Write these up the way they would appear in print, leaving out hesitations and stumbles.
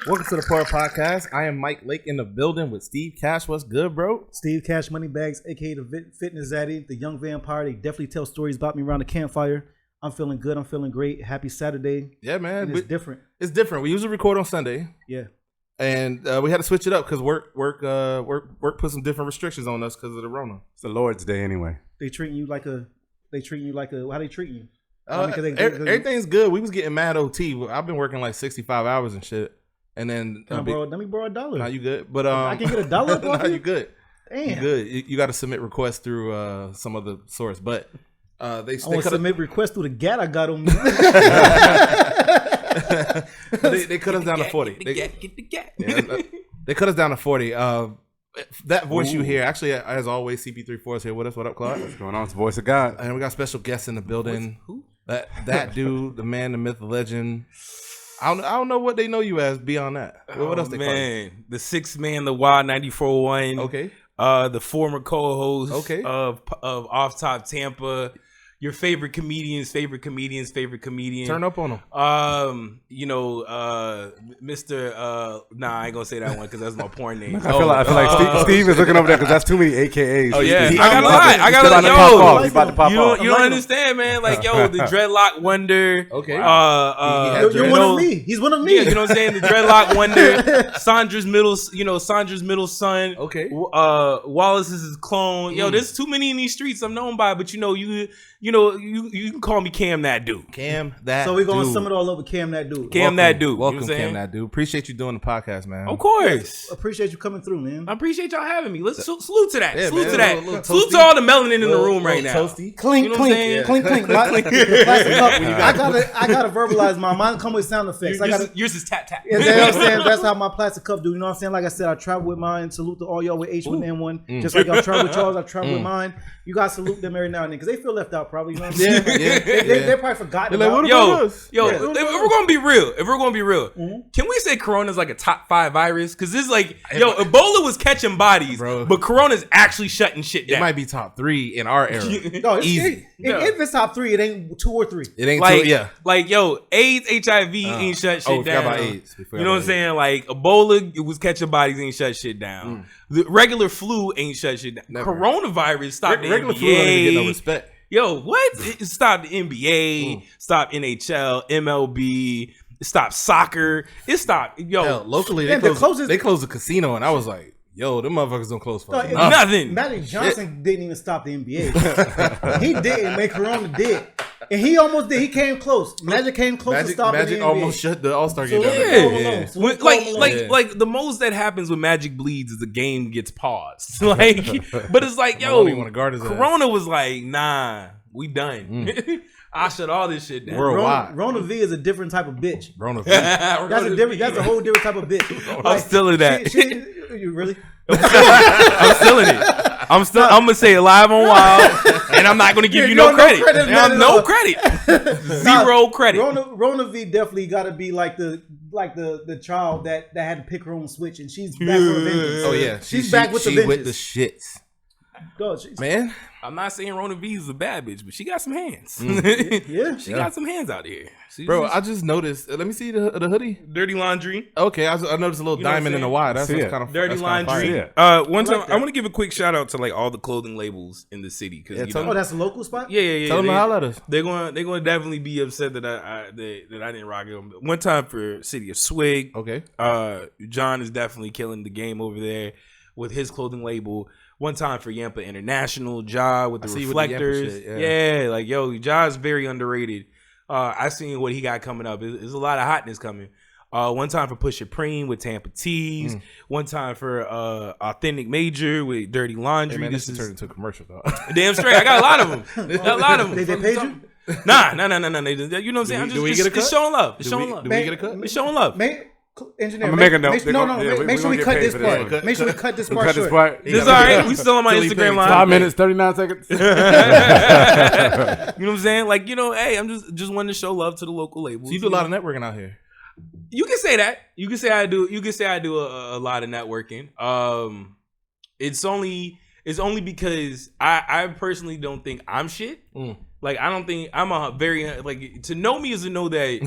Welcome to the Power Podcast. I am Mike Lake in the building with Steve Cash. What's good, bro? Steve Cash Moneybags, aka the Fitness Zaddy, the young vampire. They definitely tell stories about me around the campfire. I'm feeling good. I'm feeling great. Happy Saturday. Yeah, man. It's different. It's different. We usually record on Sunday. Yeah. And we had to switch it up because work put some different restrictions on us because of the Rona. It's the Lord's Day anyway. They treating you like a. How they treat you? Everything's good. We was getting mad OT. I've been working like 65 hours and shit. And then let me borrow $1. Nah, you good? But I can get $1. Nah, you good? Damn, you good. You got to submit requests through some other source, but they submit requests through the GAT I got on me. they cut us down to 40. They cut us down to 40. That voice you hear, actually, as always, CP34 is here with us. What up, Claude? What's going on? It's the voice of God. And we got special guests in the building. Who? That dude, the man, the myth, the legend. I don't know what they know you as beyond that. What else they call you? The sixth man, the Wild 94.1. Okay. The former co-host of Off Top Tampa. Your favorite comedians. Turn up on them. Mr. Nah, I ain't gonna say that one because that's my porn name. I feel like Steve is looking over there because that's too many AKAs. Oh yeah, I got you don't understand, man. Like, yo, the Dreadlock Wonder. Okay. You're one of me. He's one of me. Yeah, you know what I'm saying? The Dreadlock Wonder. Sandra's middle son. Okay. Wallace's clone. Yo, there's too many in these streets I'm known by, but you can call me Cam that dude. So we're gonna sum it all up with Cam that dude. Welcome, Cam that dude. Appreciate you doing the podcast, man. Of course. Appreciate you coming through, man. I appreciate y'all having me. Let's salute to that. Yeah, salute man. to that. Little Salute to all the melanin in the room right now. Toasty. Clink, You know clink, what I'm clink, clink. Plastic cup. I gotta verbalize mine. Mine come with sound effects. Yours is tap tap. Yeah, you know what I'm saying? That's how my plastic cup do. You know what I'm saying? Like I said, I travel with mine. Salute to all y'all with H1N1. Just like y'all travel with Charles, I travel with mine. You guys salute them every now and then because they feel left out probably. You know what I'm saying? They probably forgotten about. If we're gonna be real, can we say Corona's like a top 5 virus? Because this is like, Ebola was catching bodies, bro, but Corona's actually shutting shit down. It might be top 3 in our era. Easy. If it's top 3, it ain't 2 or 3. It ain't like, 2. Yeah. Like, AIDS, HIV ain't shut shit down. About AIDS. You know what I'm saying? Like, Ebola, it was catching bodies, ain't shut shit down. The regular flu ain't shut shit down. Never. Coronavirus stopped the regular NBA. flu don't even get no respect. Yo, what? It stopped the NBA, stopped NHL, MLB, it stopped soccer. It stopped, Hell, locally, they closed the casino, and I was like, yo, them motherfuckers don't close for nothing. Magic Johnson didn't even stop the NBA. He didn't, man. Corona did. And he almost did. He came close. Magic came close to stopping the NBA. Magic almost shut the All-Star game down. Yeah. Like the most that happens when Magic bleeds is the game gets paused. Like, but it's like, yo, Corona was like, nah, we done. I shut all this shit down. Worldwide. Rona-V is a different type of bitch. Rona-V. That's a whole different type of bitch. I'm still in that. You really? I'm still in it. I'm gonna say it live on Wild, and I'm not gonna give you no credit. No credit. Zero credit. Rona-V definitely got to be like the child that had to pick her own switch, and she's back with the vengeance. Oh yeah, she's back with the vengeance. With the shits. Man, I'm not saying Rona-V is a bad bitch, but she got some hands. She got some hands out here. Bro, I just noticed. Let me see the hoodie. Dirty laundry. Okay, I noticed a little diamond in the Y. That's kind of dirty laundry. One time, I want to give a quick shout out to like all the clothing labels in the city because that's a local spot. Yeah. Tell them to holler at us. They're going to definitely be upset that I didn't rock them. One time for City of Swig. Okay. John is definitely killing the game over there with his clothing label. One time for Yampa International, Ja with the reflectors. Like, yo, Ja is very underrated. I seen what he got coming up. There's a lot of hotness coming. One time for Pusha Preem with Tampa Tees. One time for Authentic Major with Dirty Laundry. Hey man, this is turned into a commercial, though. Damn straight. I got a lot of them. They paid you? Nah. You know what I'm saying? Do we get a cut? It's showing love. Do we get a cut? It's showing love. Engineer, I'm gonna make a note. Make sure we cut this part. Make sure we cut this part short. It's all right. We still on my Instagram live. 5 minutes, 39 seconds. You know what I'm saying? Like, hey, I'm just wanting to show love to the local labels. So you do a lot of networking out here. You can say that. You can say I do. You can say I do a lot of networking. It's only because I personally don't think I'm shit. Like, I don't think I'm a very like, to know me is to know that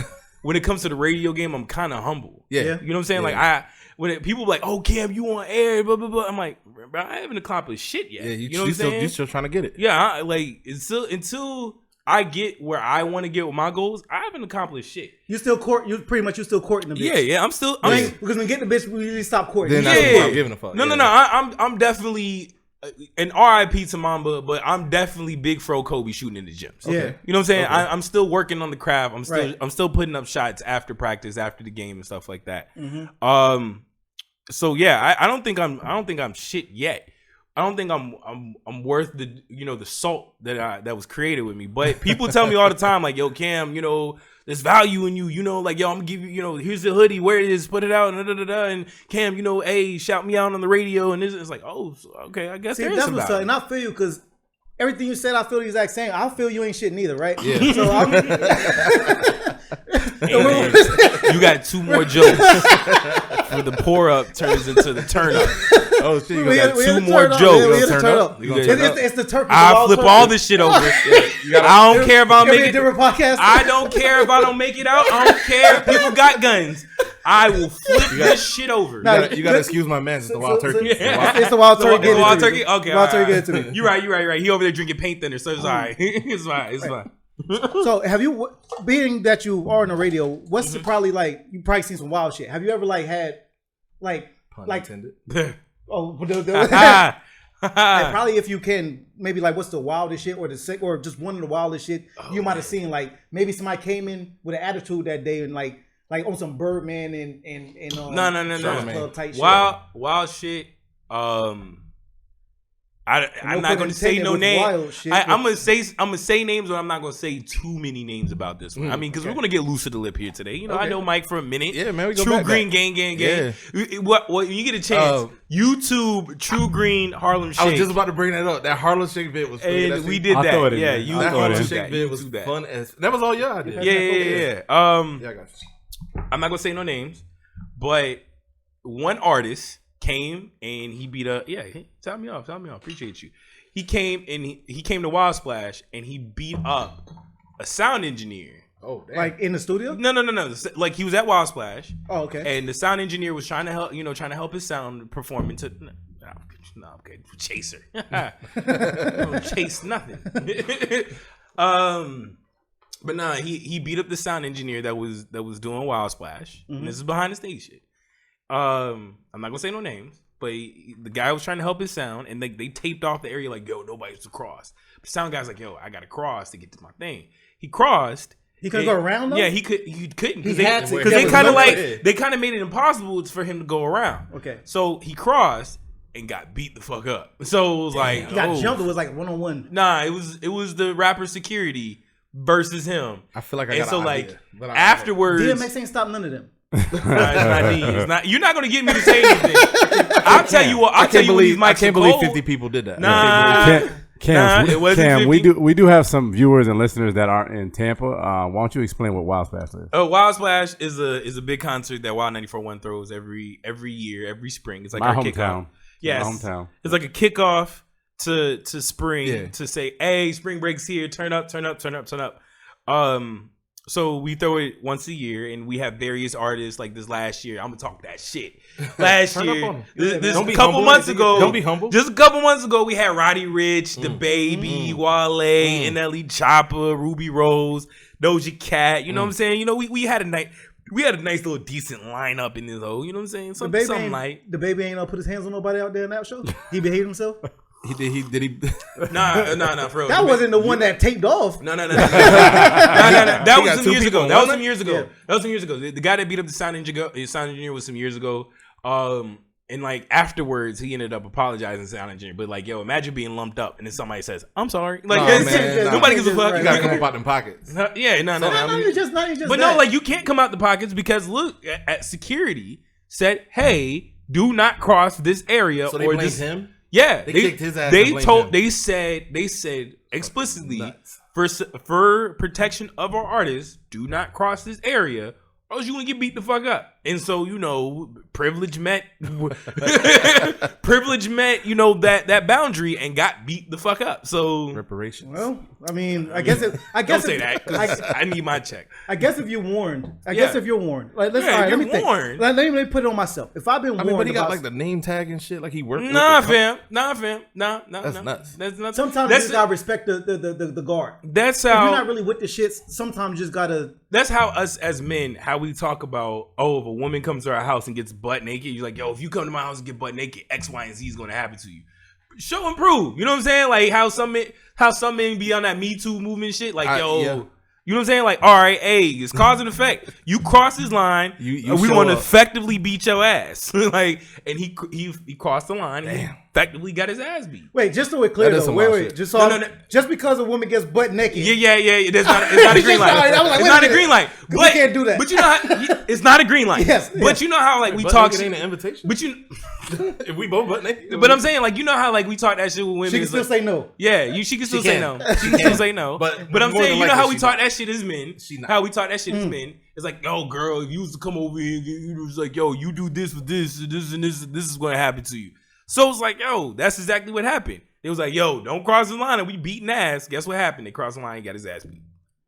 when it comes to the radio game, I'm kind of humble. Yeah. You know what I'm saying? Yeah. When people be like, oh, Cam, you on air, blah, blah, blah. I'm like, bro, I haven't accomplished shit yet. Yeah, you know what I'm saying? You're still trying to get it. Yeah, until I get where I want to get with my goals, I haven't accomplished shit. You're still courting the bitch. Yeah, I'm still. Because when we get the bitch, we usually stop courting. Then I'm giving a fuck. No. I'm definitely an RIP to Mamba, but I'm definitely big Fro Kobe shooting in the gyms. Okay. Yeah, you know what I'm saying. Okay. I'm still working on the craft. Right. I'm still putting up shots after practice, after the game, and stuff like that. Mm-hmm. So yeah, I don't think I'm shit yet. I don't think I'm worth the the salt that was created with me. But people tell me all the time, like, yo, Cam, there's value in you, like, yo, I'm gonna give you, here's the hoodie, wear this, put it out, and Cam, hey, shout me out on the radio, and it's like, oh, okay, I guess there is some value. And I feel you, because everything you said, I feel the exact same. I feel you ain't shit neither, right? Yeah. So I'm you got 2 more jokes where the pour up turns into the turn up. Oh shit! We got 2 more jokes. Turn up. It's the turkey. I flip all this shit over. I don't care if I don't make it. Podcast. I don't care if I don't make it out. I don't care if people got guns. I will flip this shit over. You gotta excuse my man. It's the wild turkey. It's the wild turkey. It's the wild turkey. Okay, wild turkey. Get it to me. You're right. He over there drinking paint thinner, so it's all right. It's fine. So have you, being that you are on the radio, what's the probably like? You probably seen some wild shit. Have you ever had pun intended? Probably if you can, maybe like what's the wildest shit or just one of the wildest shit you might have seen? Like maybe somebody came in with an attitude that day and like on some Birdman and no. Type wild shit. I'm not going to say no name. I'm gonna say names, but I'm not going to say too many names about this one. I mean, because we're going to get loose to the lip here today. I know Mike for a minute. Yeah, man. We go True back. Green Gang. Yeah. What? When you get a chance, YouTube True Green Harlem Shake. I was just about to bring that up. That Harlem Shake vid was funny. And we did that. Yeah, you that Harlem Shake vid was fun as. That was all y'all did. Yeah. I got you. I'm not going to say no names, but one artist came and he beat up. Yeah, tell me off. Appreciate you. He came and he came to Wild Splash and he beat up a sound engineer. Oh, damn. Like in the studio? No. Like he was at Wild Splash. Oh, okay. And the sound engineer was trying to help his sound perform into. No, okay, chaser. Don't chase nothing. But nah, he beat up the sound engineer that was doing Wild Splash. Mm-hmm. And this is behind the stage shit. I'm not gonna say no names, but the guy was trying to help his sound, and they taped off the area like, yo, nobody's to cross. The sound guy's like, yo, I gotta cross to get to my thing. He crossed. He couldn't go around though? Yeah, he couldn't because they kind of made it impossible for him to go around. Okay, so he crossed and got beat the fuck up. So it was like he got jumped. It was like 1-on-1. Nah, it was the rapper security versus him. I feel like I got an idea, afterwards, DMX ain't stopped none of them. It's not. You're not gonna get me to say anything. I'll tell you what. I can't believe 50 people did that. Nah, Cam, it wasn't 50. we do have some viewers and listeners that aren't in Tampa. Why don't you explain what Wild Splash is? Wild Splash is a big concert that Wild 94.1 throws every year, every spring. It's like our kickoff. Yes, my hometown. It's like a kickoff to spring to say, hey, spring break's here. Turn up. So we throw it once a year, and we have various artists. Like this last year, I'm gonna talk that shit. Last year, this a couple months ago, don't be humble. Just a couple months ago, we had Roddy Ricch, The Baby, Wale, NLE Choppa, Ruby Rose, Doja Cat. You know what I'm saying? We had a nice little decent lineup in this whole. You know what I'm saying? Something like The Baby ain't put his hands on nobody out there in that show. He behaved himself. He did. Nah, for real. That wasn't the one that taped off. No. That was some years ago. That was some years ago. The guy that beat up the sound engineer was some years ago. And like afterwards, he ended up apologizing to sound engineer. But like, yo, imagine being lumped up and then somebody says, "I'm sorry." Like, nobody gives a fuck. You gotta come up out them pockets. No. But no, like you can't come out the pockets because look at security said, "Hey, do not cross this area." So they blamed him. Yeah, they kicked his ass. They said explicitly for protection of our artists, do not cross this area, or else you gonna get beat the fuck up. And so privilege met, that boundary and got beat the fuck up. So reparations. Well, I mean, I guess don't say that. I need my check. I guess if you're warned, like let me think. Let me put it on myself. If I've been warned, but he got like the name tag and shit. Like he worked. Nah, fam. That's nuts. That's nuts. Sometimes you just gotta respect the guard. That's how. If you're not really with the shits, sometimes you just gotta. That's how us as men, how we talk about. Oh, if a woman comes to our house and gets butt naked, you're like, yo, if you come to my house and get butt naked, X, Y, and Z is going to happen to you. Show and prove. You know what I'm saying? Like how some men be on that Me Too movement shit. Like, yo, yeah. You know what I'm saying? Like, all right, hey, it's cause and effect. You cross this line, we want to effectively beat your ass. Like, and he crossed the line and he effectively got his ass beat. Wait, just so we're clear though. Wait. Just because a woman gets butt naked. Yeah. It's not a green light. It's not a green light. But we can't do that. But you know how it's not a green light. Yes. But you know how like we talk shit. Ain't an invitation. But you if we both butt naked. But I'm saying like you know how like we talk that shit with women. She can still say no. Yeah, she can still say no. She can still say no. But I'm saying you know how we talk that shit as men. How we talk that shit as men. It's like, yo, girl, if you was to come over here, you was like, yo, you do this with this and this is going to happen to you. So it's like, yo, that's exactly what happened. It was like, yo, don't cross the line, and we beating ass. Guess what happened? They crossed the line and got his ass beat.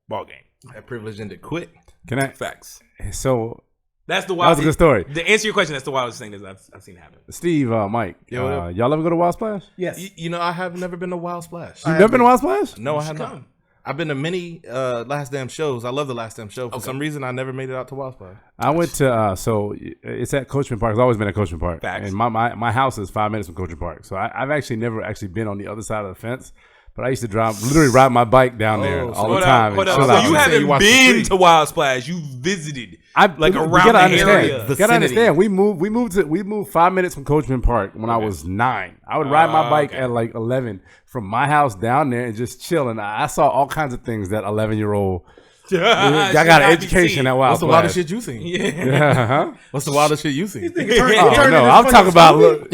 Ball game. That privilege ended quick. Can I? Facts. So that's the wildest. That was a good story. To answer your question, that's the wildest thing that I've seen happen. Steve, Mike, y'all ever go to Wild Splash? Yes. I have never been to Wild Splash. You've never been to Wild Splash? No, I have not. I've been to many Last Damn shows. I love the Last Damn show. For some reason, I never made it out to Wild Splash. I went to so it's at Coachman Park. It's always been at Coachman Park. Facts. And my house is 5 minutes from Coachman Park. So I've actually never been on the other side of the fence. But I used to literally ride my bike down there all the time. So you haven't been to Wild Splash. You visited around the area. You gotta understand. We moved 5 minutes from Coachman Park when I was 9. I would ride my bike at like 11 from my house down there and just chill. And I saw all kinds of things that 11-year-old. I got an education at Wild Splash. What's the wildest shit you seen? Yeah. What's the wildest shit you seen? No, I'm talking about. No.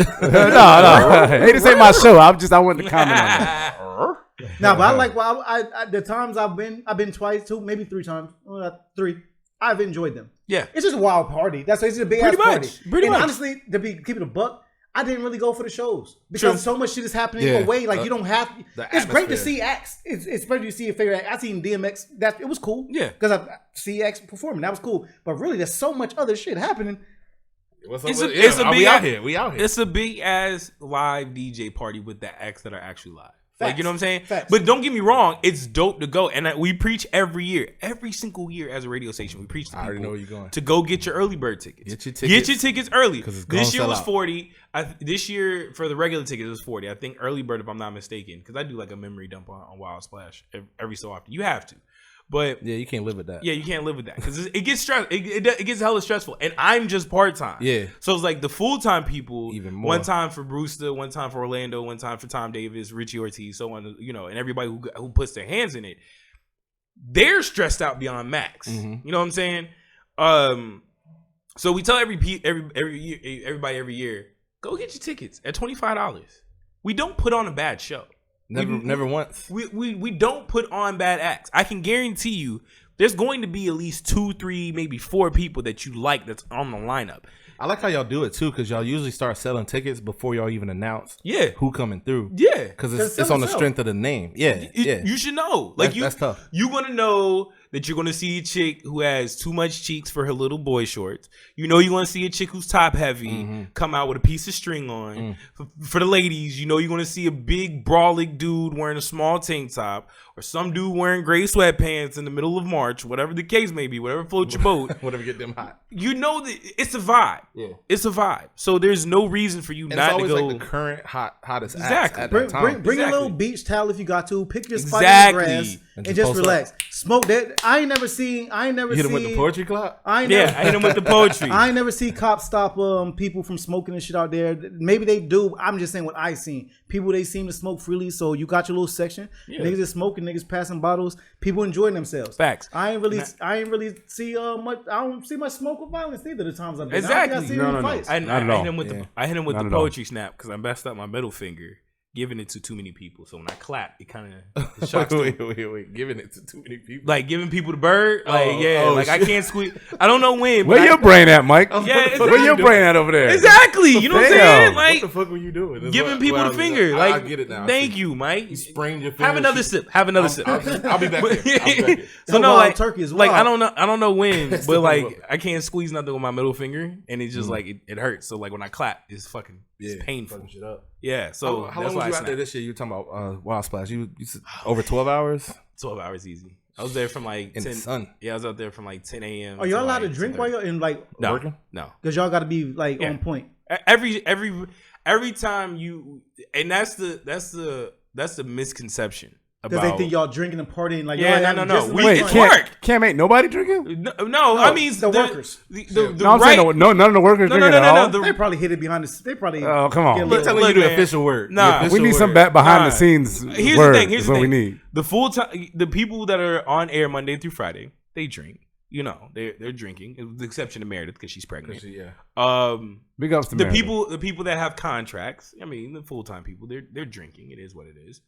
Hey, this ain't my show. I wanted to comment on that. No, but I like. Well, I the times I've been twice, 2, maybe 3 times. 3. I've enjoyed them. Yeah, it's just a wild party. That's it's a big ass party. Pretty much. Honestly, keep it a buck. I didn't really go for the shows because so much shit is happening away. Like you don't have. It's great to see acts. It's great to see a favorite act. I seen DMX. It was cool. Yeah, because I see X performing. That was cool. But really, there's so much other shit happening. We out here. It's a big ass live DJ party with the acts that are actually live. Facts. Like, you know what I'm saying? Facts. But don't get me wrong, it's dope to go. And we preach every single year as a radio station. We preach to people I already know where you're going. To go get your early bird tickets. Get your tickets early. This year was 40. This year, for the regular tickets, it was 40. I think early bird, if I'm not mistaken, because I do like a memory dump on Wild Splash every so often. You have to. But yeah, you can't live with that. Yeah, you can't live with that because it gets stress. It gets hella stressful, and I'm just part time. Yeah, so it's like the full time people. Even more. One time for Brewster, one time for Orlando, one time for Tom Davis, Richie Ortiz, so on. And everybody who puts their hands in it, they're stressed out beyond max. Mm-hmm. You know what I'm saying? So we tell everybody every year, go get your tickets at $25. We don't put on a bad show. Never once. We don't put on bad acts. I can guarantee you there's going to be at least 2, 3, maybe 4 people that you like that's on the lineup. I like how y'all do it too, because y'all usually start selling tickets before y'all even announce who coming through. Yeah. Because it's on the strength of the name. Yeah. You should know. Like that's tough. You're going to know that you're going to see a chick who has too much cheeks for her little boy shorts. You know you're going to see a chick who's top heavy come out with a piece of string on. For the ladies, you know you're going to see a big brolic dude wearing a small tank top, or some dude wearing gray sweatpants in the middle of March, whatever the case may be, whatever floats your boat. Whatever get them hot. You know that it's a vibe. Yeah. It's a vibe. So there's no reason for you not to go. It's always like the current hottest acts at that time. Bring a little beach towel if you got to. Pick your spot in the grass and just relax. Smoke that. never seen. You hit him with the poetry clock? I hit him with the poetry. I ain't never see cops stop people from smoking and shit out there. Maybe they do. I'm just saying what I seen. People, they seem to smoke freely, so you got your little section. Yeah. Niggas is smoking, niggas passing bottles, people enjoying themselves. Facts. I ain't really see much. I don't see much smoke or violence either. The times I've been. Exactly. I see any fights. I hit him with the poetry snap because I messed up my middle finger. Giving it to too many people, so when I clap, it kind of shocks. Wait, giving it to too many people, like giving people the bird, like I can't squeeze. I don't know when. Where your brain at, Mike? Yeah, exactly. Where your brain at over there? Exactly. You know what I'm saying? Like, what the fuck were you doing? Giving people the finger. Like, I get it now. Thank you, Mike. You sprained your finger. Have another sip. I'll be back there. So no, like turkey is like I don't know when, but like I can't squeeze nothing with my middle finger, and it's just like it hurts. So like when I clap, it's painful. Fucking shit up. Yeah. So how long was you out there this year? You were talking about Wild Splash. You over 12 hours? 12 hours easy. I was there from like 10. The sun. Yeah, I was out there from like 10 a.m. Are y'all allowed to drink while you're in like working? No, because y'all got to be like on point. Every time you, and that's the misconception. Because they think y'all drinking and partying like no. Wait, Cam ain't nobody drinking? No, I mean the workers. I'm saying none of the workers drinking at all. They probably hit it behind the. They probably. Oh, come on. We're telling you the official word. Nah, we need some behind the scenes. Here's the thing. Here's what we need. The full time, the people that are on air Monday through Friday, they drink. You know, they're drinking, with the exception of Meredith because she's pregnant. Big ups to the Meredith. the people that have contracts. I mean, the full time people, they're drinking. It is what it is.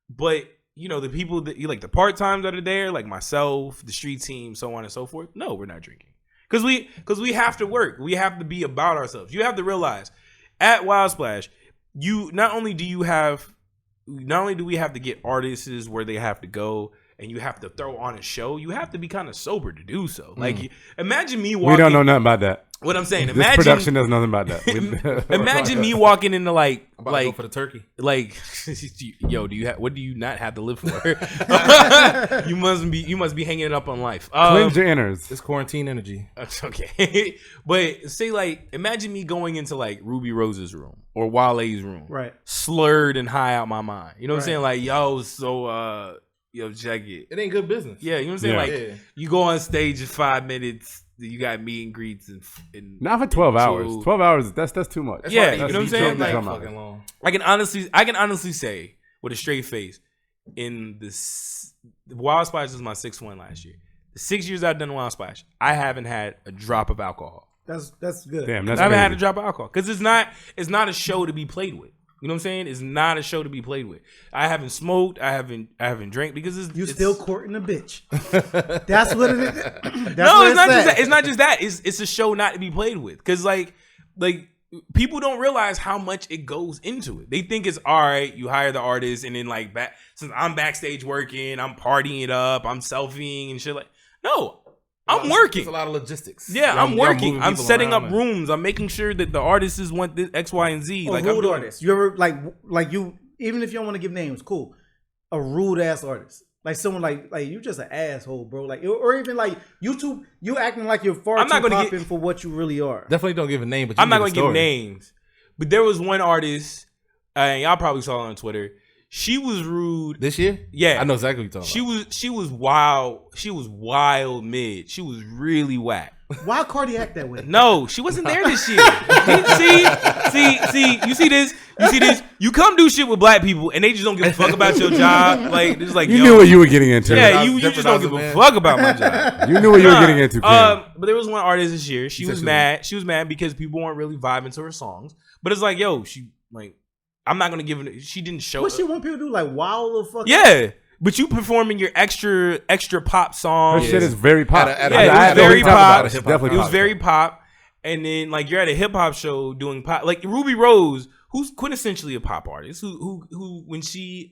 But you know, the people that you like, the part times that are there, like myself, the street team, so on and so forth. No, we're not drinking because we have to work. We have to be about ourselves. You have to realize at Wild Splash, not only do we have to get artists where they have to go, and you have to throw on a show. You have to be kind of sober to do so. Like, imagine me walking. We don't know nothing about that. What I'm saying, this production knows nothing about that. Imagine me walking into like go for the turkey. Like, yo, what do you not have to live for? you must be hanging it up on life. Cleanse your innards. It's quarantine energy. Okay, but say like, imagine me going into like Ruby Rose's room or Wale's room, right? Slurred and high out my mind. You know what I'm saying? Like, yo, check it. It ain't good business. Yeah, you know what I'm saying? Like, you go on stage in 5 minutes. You got meet and greets and not for 12 hours. 12 hours. That's too much. You know what I'm saying? Like, long. I can honestly say with a straight face, in the Wild Splash was my 6th one last year. The 6 years I've done Wild Splash, I haven't had a drop of alcohol. That's good. Damn, I haven't had a drop of alcohol because it's not a show to be played with. You know what I'm saying? It's not a show to be played with. I haven't smoked. I haven't drank because it's still courting a bitch. That's what it is. It's not just that. It's a show not to be played with because like people don't realize how much it goes into it. They think it's all right. You hire the artist and then like since I'm backstage working, I'm partying it up, I'm selfieing and shit like no. I'm working. It's a lot of logistics. Yeah, I'm working. I'm setting up rooms. I'm making sure that the artists want this X, Y, and Z. Like rude artist. You ever like you? Even if you don't want to give names, cool. A rude ass artist, like someone like you just an asshole, bro. Like or even like YouTube, you acting like you're far too popping for what you really are. Definitely don't give a name, but I'm not gonna give names. But there was one artist, and y'all probably saw it on Twitter. She was rude this year. Yeah, I know exactly what you're talking about. She was wild. She was wild mid. She was really whack. Why Cardi act that way? No, she wasn't there this year. see. You see this? You come do shit with black people, and they just don't give a fuck about your job. Like it's like you knew what you were getting into. Yeah, you just don't give a fuck about my job. You knew what you were getting into. But there was one artist this year. She was mad. She was mad because people weren't really vibing to her songs. But it's like, yo, I'm not gonna give it. She didn't show. What she want people to do? Like wow the fuck. Yeah, but you performing your extra pop song. Her shit is very pop. It was very pop. It was very pop. And then like you're at a hip hop show doing pop. Like Ruby Rose, who's quintessentially a pop artist, who when she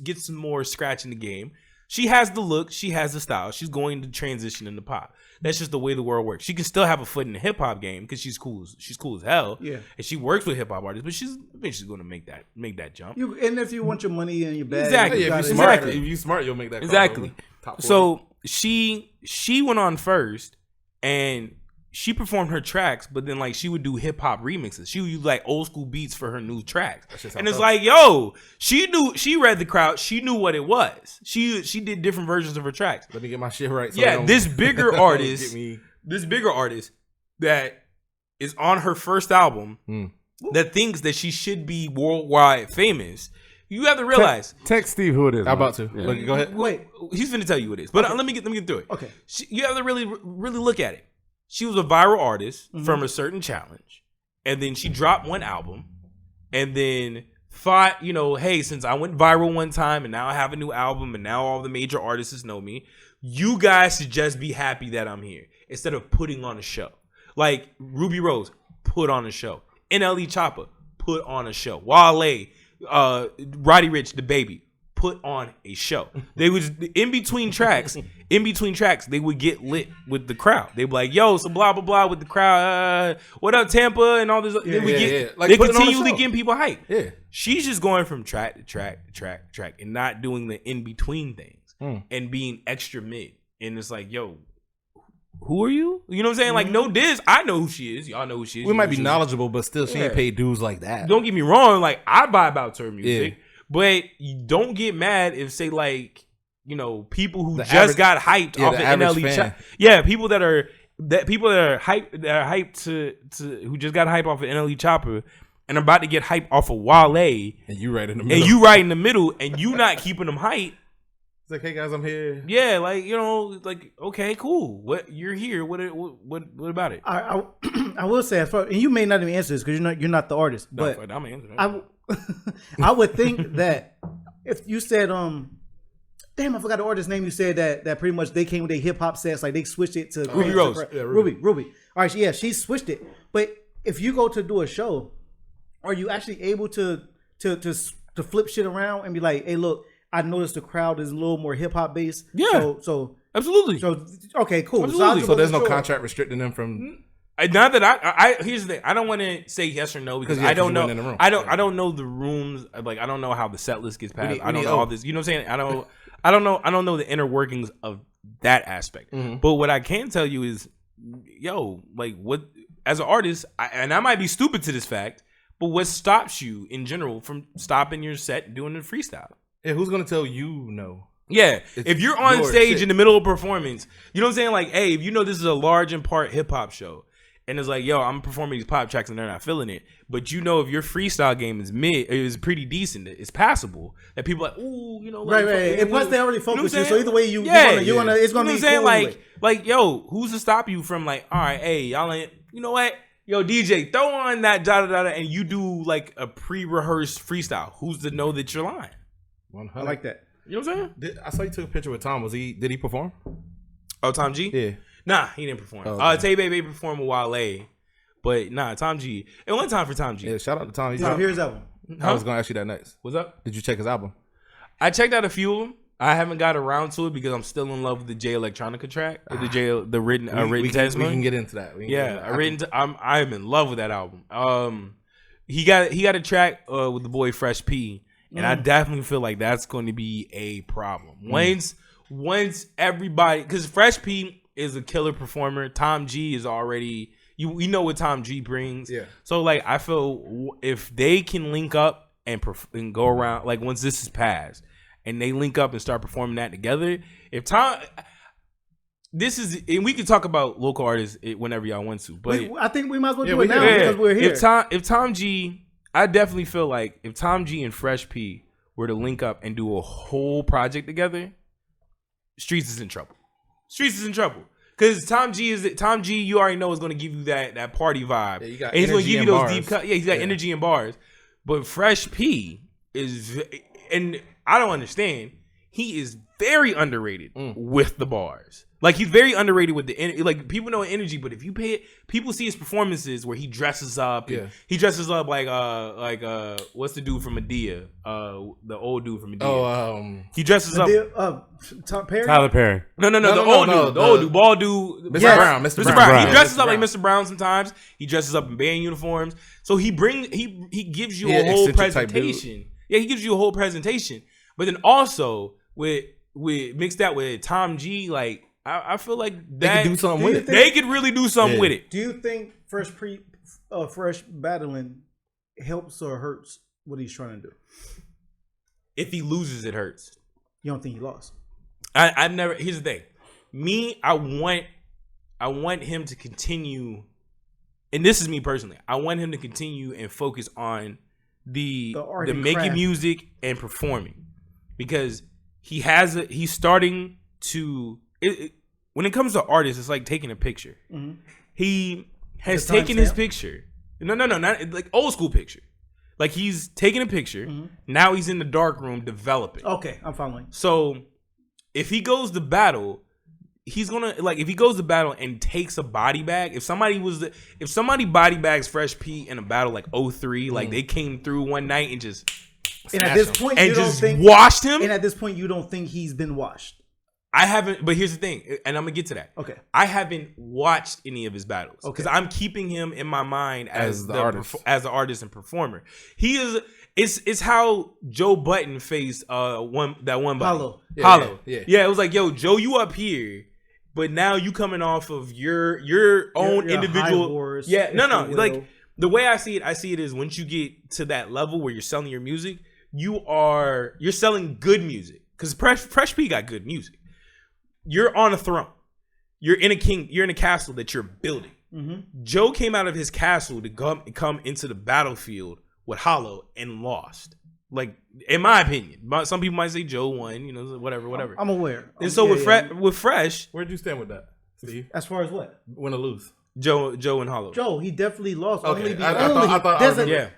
gets some more scratch in the game, she has the look, she has the style. She's going to transition into pop. That's just the way the world works. She can still have a foot in the hip hop game because she's cool. She's cool as hell. Yeah, and she works with hip hop artists, but she's eventually going to make that jump. And if you want your money in your bag, exactly. If you're smart, you'll make that. Exactly. So she went on first, and she performed her tracks, but then like she would do hip hop remixes. She would use like old school beats for her new tracks. And it's like, yo, she read the crowd. She knew what it was. She did different versions of her tracks. Let me get my shit right. So this bigger artist, that is on her first album that thinks that she should be worldwide famous. You have to realize. Text Steve who it is. I'm about to. Yeah. Look, go ahead. Wait, he's finna tell you who it is. But let me get through it. Okay. You have to really look at it. She was a viral artist from a certain challenge, and then she dropped one album, and then thought, hey, since I went viral one time, and now I have a new album, and now all the major artists know me, you guys should just be happy that I'm here instead of putting on a show. Like Ruby Rose, put on a show. NLE Choppa, put on a show. Wale, Roddy Ricch, the baby, put on a show. They was in between tracks, they would get lit with the crowd. They'd be like, yo, some blah blah blah with the crowd. What up, Tampa? And all this. Like, they continually getting people hyped. Yeah. She's just going from track to track to track to track and not doing the in between things and being extra mid. And it's like, yo, who are you? You know what I'm saying? Like, no diss. I know who she is. Y'all know who she is. We might be knowledgeable, but still, she ain't paid dues like that. Don't get me wrong. Like, I vibe out to her music. Yeah. But you don't get mad if, say, like, people who just got hyped off of NLE. People that are hyped to who just got hyped off of NLE Chopper and about to get hyped off of Wale. And you right in the middle. And you not keeping them hyped. It's like, hey guys, I'm here. Yeah, like, like, okay, cool. What, you're here? What about it? I will say, as far, and you may not even answer this because you're not the artist, but I'm gonna answer that. I would think that if you said damn, I forgot the artist's name. You said that pretty much they came with their hip hop sets, like they switched it to Ruby Rose. Ruby. All right, she switched it. But if you go to do a show, are you actually able to flip shit around and be like, hey, look, I noticed the crowd is a little more hip hop based. Yeah. So absolutely. So okay, cool. Absolutely. So there's no contract restricting them from. Not that I here's the thing. I don't want to say yes or no because I don't know. I don't know the rooms. Like, I don't know how the set list gets passed. I don't know all this. You know what I'm saying? I don't know the inner workings of that aspect. Mm-hmm. But what I can tell you is, yo, like, what as an artist, and I might be stupid to this fact, but what stops you in general from stopping your set and doing the freestyle? Yeah, who's gonna tell you no? Yeah, if you're on stage in the middle of a performance, you know what I'm saying? Like, hey, if you know this is a large in part hip hop show. And it's like, yo, I'm performing these pop tracks and they're not feeling it. But if your freestyle game is pretty decent, it's passable. That people are like, ooh, like, right. And plus they already focus you, so either way you wanna, it's gonna be cool. Like, yo, who's to stop you from like, all right, hey, y'all ain't, you know what? Yo, DJ, throw on that da-da-da-da and you do like a pre-rehearsed freestyle. Who's to know that you're lying? 100. I like that. You know what I'm saying? I saw you took a picture with Tom. Did he perform? Oh, Tom G? Yeah. Nah, he didn't perform. TBAB performed with Wale, but nah, Tom G. And one time for Tom G. Yeah, shout out to Tom. Here's his album. I was gonna ask you that next. What's up? Did you check his album? I checked out a few of them. I haven't got around to it because I'm still in love with the J Electronica track, the written testimony. We can get into that. I'm in love with that album. He got a track with the boy Fresh P, and I definitely feel like that's going to be a problem once everybody, because Fresh P is a killer performer. Tom G is already, we know what Tom G brings. Yeah. So like, I feel if they can link up and go around, like once this is passed, and they link up and start performing that together, and we can talk about local artists whenever y'all want to, but I think we might as well do it now because we're here. If Tom G, I definitely feel like if Tom G and Fresh P were to link up and do a whole project together, Streets is in trouble. Because Tom G, you already know is going to give you that party vibe. Yeah, you got, and he's going to give you those bars. Deep cut. Yeah, he's got energy and bars. But Fresh P is, and I don't understand, he is very underrated with the bars. Like, he's very underrated with like, people know energy, but if you pay it, people see his performances where he dresses up. Yeah. He dresses up like what's the dude from Medea? The old dude from Medea. He dresses up. Tyler Perry. No, the old dude, bald dude. Mr. Brown. Mr. Brown. He dresses up like Mr. Brown sometimes. He dresses up in band uniforms. So he gives you a whole presentation. Yeah, he gives you a whole presentation. But then also with mixed that with Tom G, like, I feel like they could do something with it. They could really do something with it. Do you think fresh battling helps or hurts what he's trying to do? If he loses, it hurts. You don't think he lost? I've never. Here's the thing. I want him to continue, and this is me personally. I want him to continue and focus on the making craft. Music and performing, because he's starting to. When it comes to artists, it's like taking a picture. Mm-hmm. He has taken his picture. No, not like old school picture. Like he's taking a picture. Mm-hmm. Now he's in the dark room developing. Okay, I'm following. So if he goes to battle, he's gonna if he goes to battle and takes a body bag. If somebody body bags Fresh P in a battle like 03, like they came through one night and just at this point and just washed him. And at this point, you don't think he's been washed. I haven't, but here's the thing, and I'm gonna get to that. Okay, I haven't watched any of his battles because I'm keeping him in my mind as the artist and performer. He is. It's how Joe Budden faced one battle. Hollow. Yeah. It was like, yo, Joe, you up here, but now you coming off of your own individual. Horse, no. Like the way I see it is once you get to that level where you're selling your music, you're selling good music because Fresh P got good music. You're on a throne. You're in a castle that you're building. Mm-hmm. Joe came out of his castle to come into the battlefield with Hollow and lost. Like, in my opinion, some people might say Joe won. Whatever. I'm aware. And so with Fresh, where'd you stand with that, Steve? As far as what? Win or lose? Joe and Hollow. Joe, he definitely lost. Okay. I thought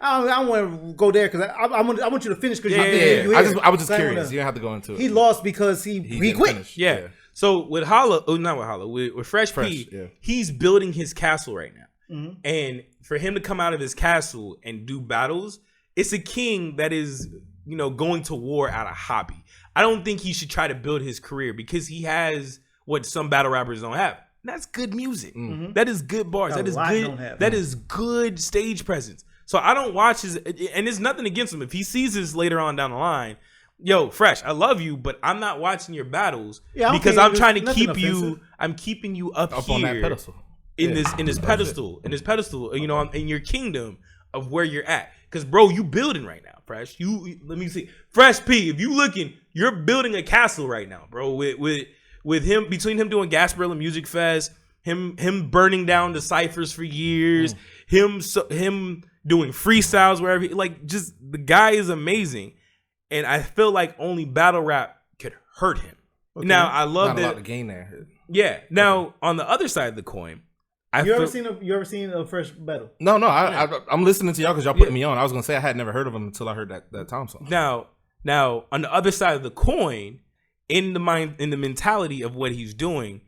I want to go there because I want you to finish because I was just curious. You don't have to go into it. He lost because he quit. Yeah. So with with Fresh P, he's building his castle right now. Mm-hmm. And for him to come out of his castle and do battles, it's a king that is, going to war out of hobby. I don't think he should try to build his career because he has what some battle rappers don't have. That's good music. Mm-hmm. That is good bars. That is good. That is good stage presence. So I don't watch his, and there's nothing against him. If he sees this later on down the line, yo, Fresh, I love you, but I'm not watching your battles because I'm trying to keep you. I'm keeping you up here on that pedestal. In this pedestal, in your kingdom of where you're at. Because bro, you building right now, Fresh. Let me see, Fresh P. If you looking, you're building a castle right now, bro. With him, between him doing Gasparilla Music Fest, him burning down the ciphers for years, him doing freestyles wherever. Just the guy is amazing. And I feel like only battle rap could hurt him. Okay. Now I love that. Not a lot to gain there. Yeah. Now on the other side of the coin, you ever seen a Fresh battle? No. I'm listening to y'all because y'all putting me on. I was gonna say I had never heard of him until I heard that Tom song. Now on the other side of the coin, in the mentality of what he's doing,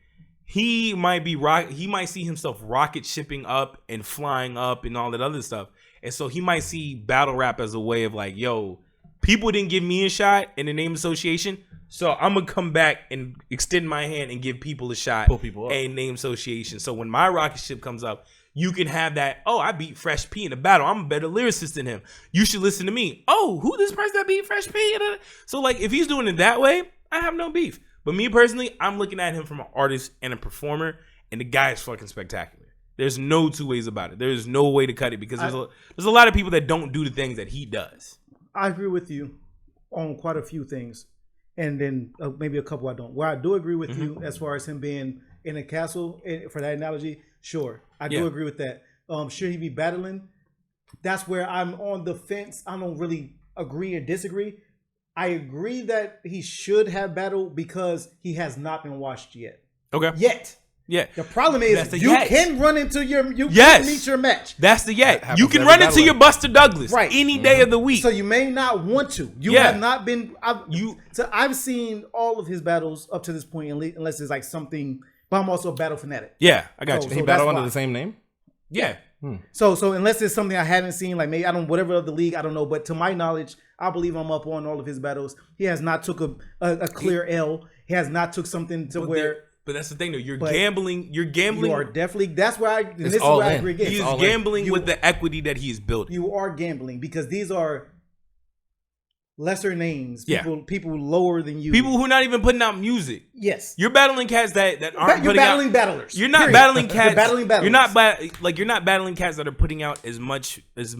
he might see himself rocket shipping up and flying up and all that other stuff, and so he might see battle rap as a way of like, yo, people didn't give me a shot in the name association, so I'm gonna come back and extend my hand and give people a shot. Pull people up. And name association. So when my rocket ship comes up, you can have that. Oh, I beat Fresh P in a battle. I'm a better lyricist than him. You should listen to me. Oh, who this person that beat Fresh P? So if he's doing it that way, I have no beef. But me personally, I'm looking at him from an artist and a performer, and the guy is fucking spectacular. There's no two ways about it. There's no way to cut it because there's a lot of people that don't do the things that he does. I agree with you on quite a few things, and then maybe a couple I don't. Where I do agree with you as far as him being in a castle, for that analogy, sure, I do agree with that. Should he be battling? That's where I'm on the fence. I don't really agree or disagree. I agree that he should have battled because he has not been watched yet. Okay. Yet. Yeah. The problem is can run into can meet your match. That's the yet. You can run into your Buster Douglas any day of the week. So you may not want to. You have not been. I've seen all of his battles up to this point, unless it's like something. But I'm also a battle fanatic. Yeah, I got you. He battle under the same name. Yeah. So unless it's something I haven't seen, like maybe whatever of the league, I don't know. But to my knowledge, I believe I'm up on all of his battles. He has not took a clear L. He has not took something to where. But that's the thing, though. You're gambling. You are definitely. That's where I. This is where I agree again. He's gambling with the equity that he's building. You are gambling because these are lesser names, people lower than you, people who are not even putting out music. Yes, you're battling cats that aren't. You're battling battlers. You're not battling cats. You're battling battlers. You're not battling cats that are putting out as much as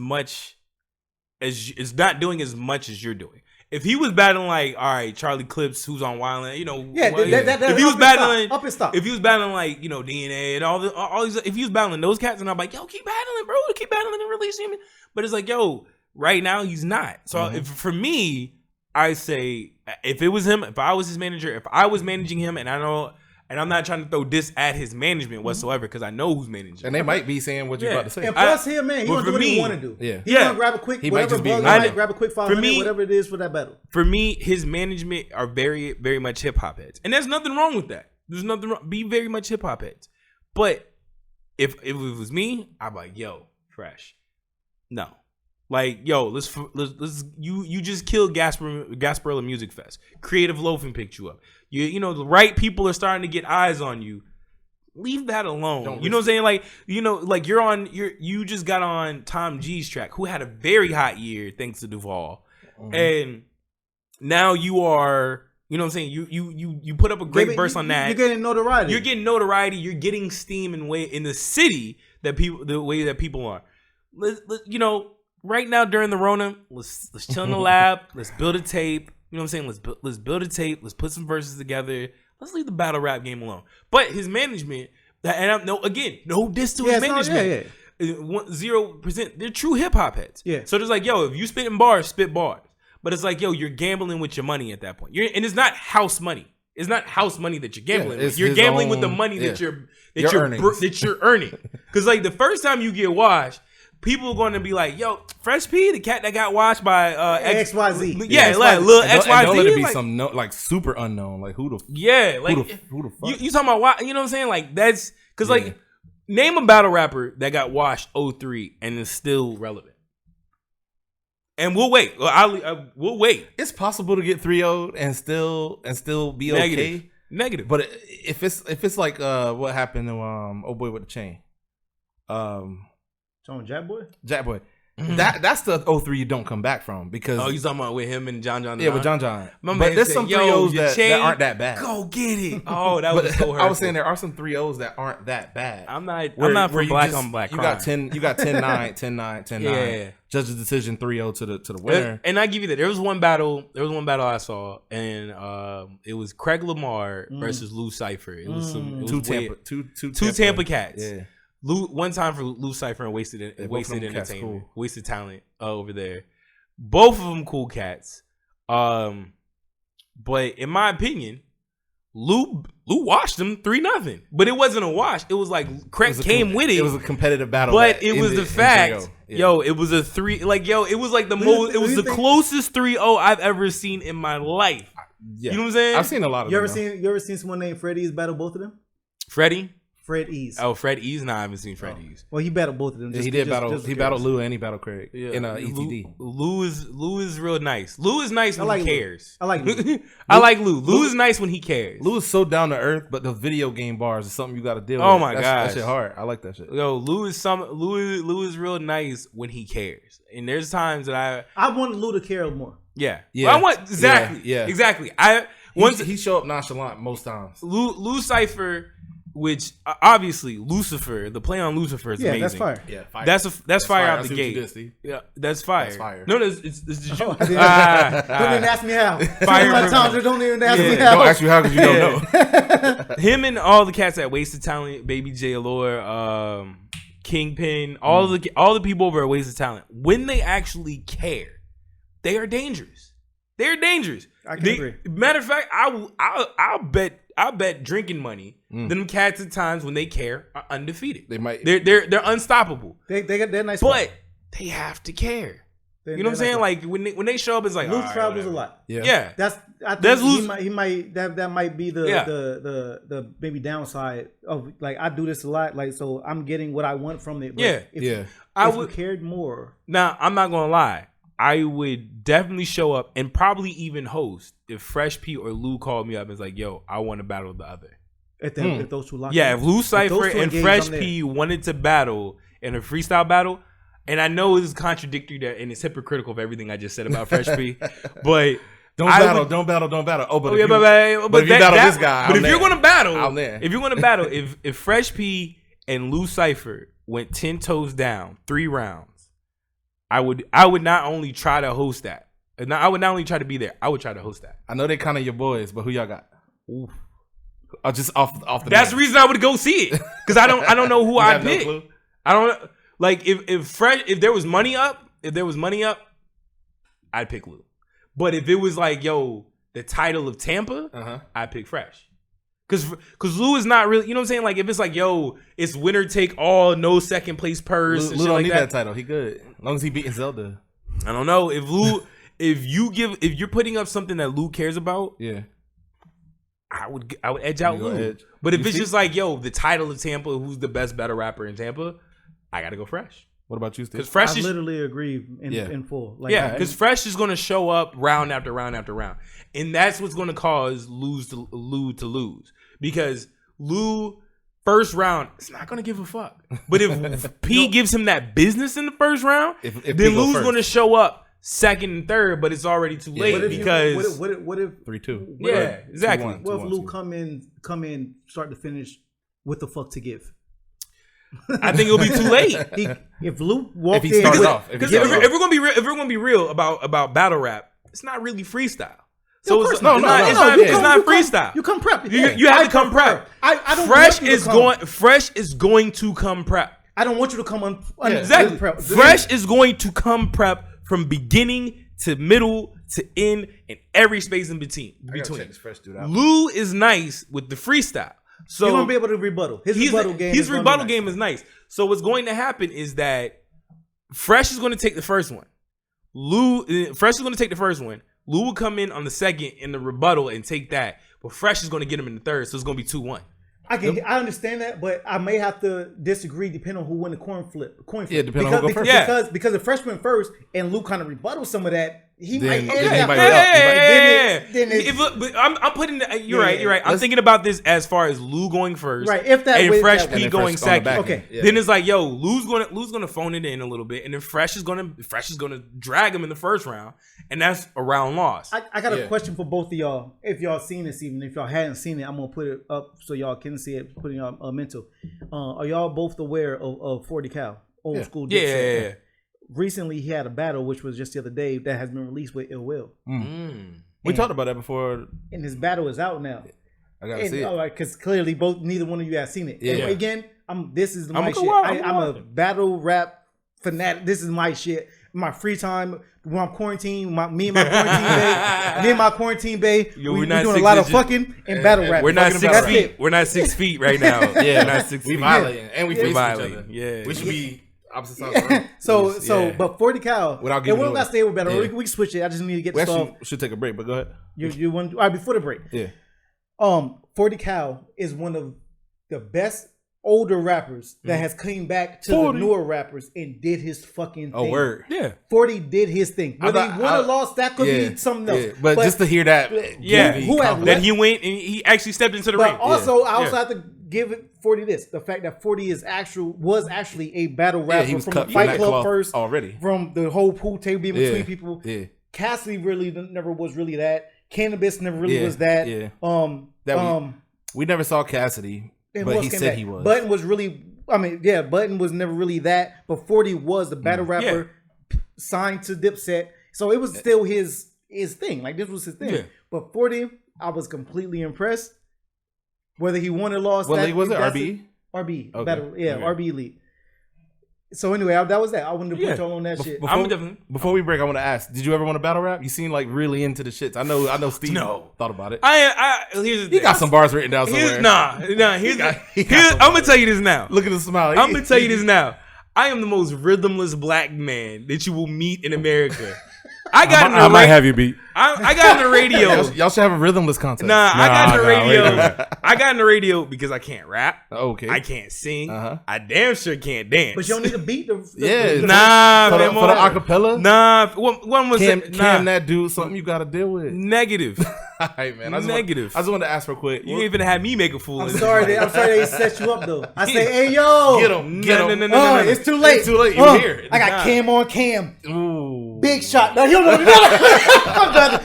is not doing as much as you're doing. If he was battling like, all right, Charlie Clips, who's on Wildland, if he was battling up and stop. If he was battling like, DNA and all these, if he was battling those cats, and I'm like, yo, keep battling, bro, keep battling and release him. But it's like, yo, right now he's not. So for me, I say if it was him, if I was his manager, if I was managing him, and I know. And I'm not trying to throw this at his management whatsoever because I know who's managing. And they might be saying what you're about to say. And plus him, man, he gonna do what he want to do. Yeah. He's gonna grab a quick, whatever bug, grab a quick 500, whatever it is for that battle. For me, his management are very, very much hip hop heads. And there's nothing wrong with that. There's nothing wrong. Be very much hip hop heads. But if it was me, I'm like, yo, Fresh. No. Like, yo, let's you just killed Gasparilla Music Fest. Creative Loafing picked you up. The right people are starting to get eyes on you. Leave that alone. You know what I'm saying? Like, like you just got on Tom G's track, who had a very hot year thanks to Duval. And now you are, you know what I'm saying? You put up a great verse on that. You're getting notoriety. You're getting steam in the city the way that people are. Right now during the Rona, let's chill in the lab. Let's build a tape. You know what I'm saying? Let's build a tape. Let's put some verses together. Let's leave the battle rap game alone. But his management, no diss to his management. 0%. They're true hip hop heads. Yeah. So there's like, yo, if you spitting bars, spit bars. But it's like, yo, you're gambling with your money at that point. And it's not house money. It's not house money that you're gambling with. You're gambling with the money that you're earning. Because like the first time you get washed, people are going to be like, yo, Fresh P, the cat that got washed by XYZ. Yeah, like little XYZ. Don't let it be some super unknown. Like who the fuck? You talking about, you know what I'm saying? Like that's because like name a battle rapper that got washed 03 and is still relevant. And we'll wait. We'll wait. It's possible to get 3-0'd and still be okay. Negative. But if it's like what happened to old boy with the chain. Jack Boy? Jack Boy. That's the 03 you don't come back from because you talking about with him and John? Yeah, with John. But there's some 3-0s that aren't that bad. Go get it. Oh, that was so hurtful. I was saying there are some 3-0s that aren't that bad. I'm not for black on black crime. You got 10-9, 10-9, 10-9. Yeah. Judge's decision 3-0 to the winner. And I give you that. There was one battle I saw, and it was Craig Lamar versus Lou Cypher. It was two Tampa cats. Yeah. One time for Lou Cypher and Wasted Entertainment, cool. Wasted Talent over there. Both of them cool cats. But in my opinion, Lou washed them 3-0. But it wasn't a wash. It was like Craig came with it. It was a competitive battle. But it was the fact, it was a 3. Like it was like the most. It was the closest 3-0 I've ever seen in my life. Yeah. You know what I'm saying? I've seen a lot of them. You ever seen someone named Fred Ease battle both of them? Freddie? Fred Ease. Oh, Fred Ease? No, I haven't seen Fred Ease. Well, he battled both of them. He battled Lou and he battled Craig in ETD. Lou is real nice. Lou is nice when he cares. I like Lou. I like Lou. Lou is nice when he cares. Lou is so down to earth, but the video game bars is something you got to deal with. Oh my gosh, that shit hard. I like that shit. Yo, Lou is real nice when he cares. And there's times that I want Lou to care more. Yeah. Well, I want exactly. He show up nonchalant most times. Lou Cypher. Which obviously Lucifer, the play on Lucifer is amazing. That's fire. Yeah, fire. That's fire out the gate. Yeah, that's fire. That's fire. No, it's the joke. Don't even ask me how. Fire. Don't even ask me how. Don't ask you how because you don't know. Him and all the cats at Wasted Talent, Baby J Allure, Kingpin, all the people over at Wasted Talent, when they actually care, they are dangerous. They're dangerous. I can agree. Matter of fact, I'll bet drinking money. Them cats at times when they care are undefeated. They're unstoppable. They're nice, but they have to care. You know what I'm saying? Like when they show up, it's like Lou travels a lot. Yeah. That's Lou. He might that might be the maybe downside of like I do this a lot. Like so I'm getting what I want from it. But if I would cared more. Now I'm not gonna lie. I would definitely show up and probably even host if Fresh P or Lou called me up and was like, yo, I want to battle the other. If those two lock if Lou Cypher and Fresh P wanted to battle in a freestyle battle, and I know this is contradictory and it's hypocritical of everything I just said about Fresh P, but don't battle. Oh, but if you battle this guy, but if you're gonna battle, I'm there. If you're gonna battle, if Fresh P and Lou Cypher went 10 toes down, 3 rounds, I would not only try to host that. I would not only try to be there. I would try to host that. I know they kind of your boys, but who y'all got? Ooh. Just off the. That's the reason I would go see it, because I don't know who I'd pick. No, I don't like if there was money up, I'd pick Lou. But if it was like, yo, the title of Tampa, I'd pick Fresh. Cause Lou is not really, you know what I'm saying? Like if it's like, yo, it's winner take all, no second place purse. Lou don't need that title. He good. As long as he beating Zelda. I don't know if Lou, if you're putting up something that Lou cares about, yeah. I would edge out Lou. But if it's just like, yo, the title of Tampa, who's the best battle rapper in Tampa, I gotta go Fresh. What about you, Steve? Because Fresh I literally agree in full. Like, yeah, because Fresh is gonna show up round after round after round, and that's what's gonna cause Lou to lose. Because Lou first round, it's not gonna give a fuck. But if P gives him that business in the first round, then Lou's gonna show up second and third, but it's already too late because what if 3-2? Yeah, exactly. What if Lou come in start to finish with the fuck to give? I think it'll be too late. If Lou walked in, because if we're gonna be real about battle rap, it's not really freestyle. So it's not freestyle. You come prep. You have to come prep. I don't. Fresh is going to come prep. I don't want you to come exactly. Prep. Fresh is going to come prep from beginning to middle to end and every space in between. Lou is nice with the freestyle. So you're gonna be able to rebuttal. His rebuttal game is nice. So what's going to happen is that Fresh is going to take the first one. Fresh is going to take the first one. Lou will come in on the second in the rebuttal and take that. But Fresh is going to get him in the third, so it's going to be 2-1. I understand that, but I may have to disagree depending on who win the coin flip. Yeah, depending on who go first. Because the Fresh went first and Lou kind of rebutted some of that. He might I'm putting. You're right. I'm thinking about this as far as Lou going first, right? If that and Fresh P going second. Okay. Yeah. Then it's like, yo, Lou's gonna phone it in a little bit, and then Fresh is gonna drag him in the first round, and that's a round loss. I got a question for both of y'all. If y'all seen this, even if y'all hadn't seen it, I'm gonna put it up so y'all can see it. Putting y'all mental. Are y'all both aware of 40 Cal, old school? Yeah. Recently, he had a battle, which was just the other day, that has been released with Ill Will. We talked about that before. And his battle is out now. I gotta see it. All right, because clearly neither one of you have seen it. Yeah. And again, this is my shit. I'm a battle rap fanatic. This is my shit. My free time when I'm quarantined, me and my quarantine bae, we're doing a lot of fucking and battle rap. We're not 6 feet. We're not 6 feet right now. Yeah, we're not 6 feet. We violating and we face each other. Yeah, we should be opposite sides. So, but 40 Cal. Without giving we don't got to stay with battle. Yeah. We can switch it. I just need to get this off. Should take a break, but go ahead. You want all right before the break? Yeah. 40 Cal is one of the best older rappers that has came back to the newer rappers and did his fucking thing. Oh, word. Yeah. 40 did his thing. Whether he won or lost, that could be something else. Yeah. But just to hear that, that he went and he actually stepped into the ring. But also, I also have to give it 40 this. The fact that 40 was actually a battle rapper from the Fight Club first. Already. From the whole pool table being between people. Yeah. Cassidy really never was really that. Cannabis never really was that. Yeah. We never saw Cassidy. But he said he was. Button was really, Button was never really that. But 40 was the battle rapper signed to Dipset. So it was still his thing. Like, this was his thing. Yeah. But 40, I was completely impressed. Whether he won or lost. What league was it? RBE? RBE. Okay. Battle, RBE league. So anyway, that was that. I wanted to put y'all on that shit. Before we break, I want to ask: did you ever want to battle rap? You seem like really into the shits. I know. Steve thought about it. Here's the thing. He got some bars written down somewhere. I'm gonna tell you this now. Look at the smile. I'm gonna tell you this now. I am the most rhythmless black man that you will meet in America. I might have you beat. I got in the radio. Y'all should have a rhythmless contest. I got in the radio. I got in the radio because I can't rap. Okay. I can't sing. I damn sure can't dance. But you don't need to beat the nah, for the acapella. Nah, one was can that do something you got to deal with? Negative. All right, man. I Negative. just wanted to ask real quick. You ain't even had me make a fool. I'm sorry they set you up though. I say, hey yo, get him. No. It's too late. It's too late. You here? I got Cam on Cam. Ooh. Big shot. No, you don't know.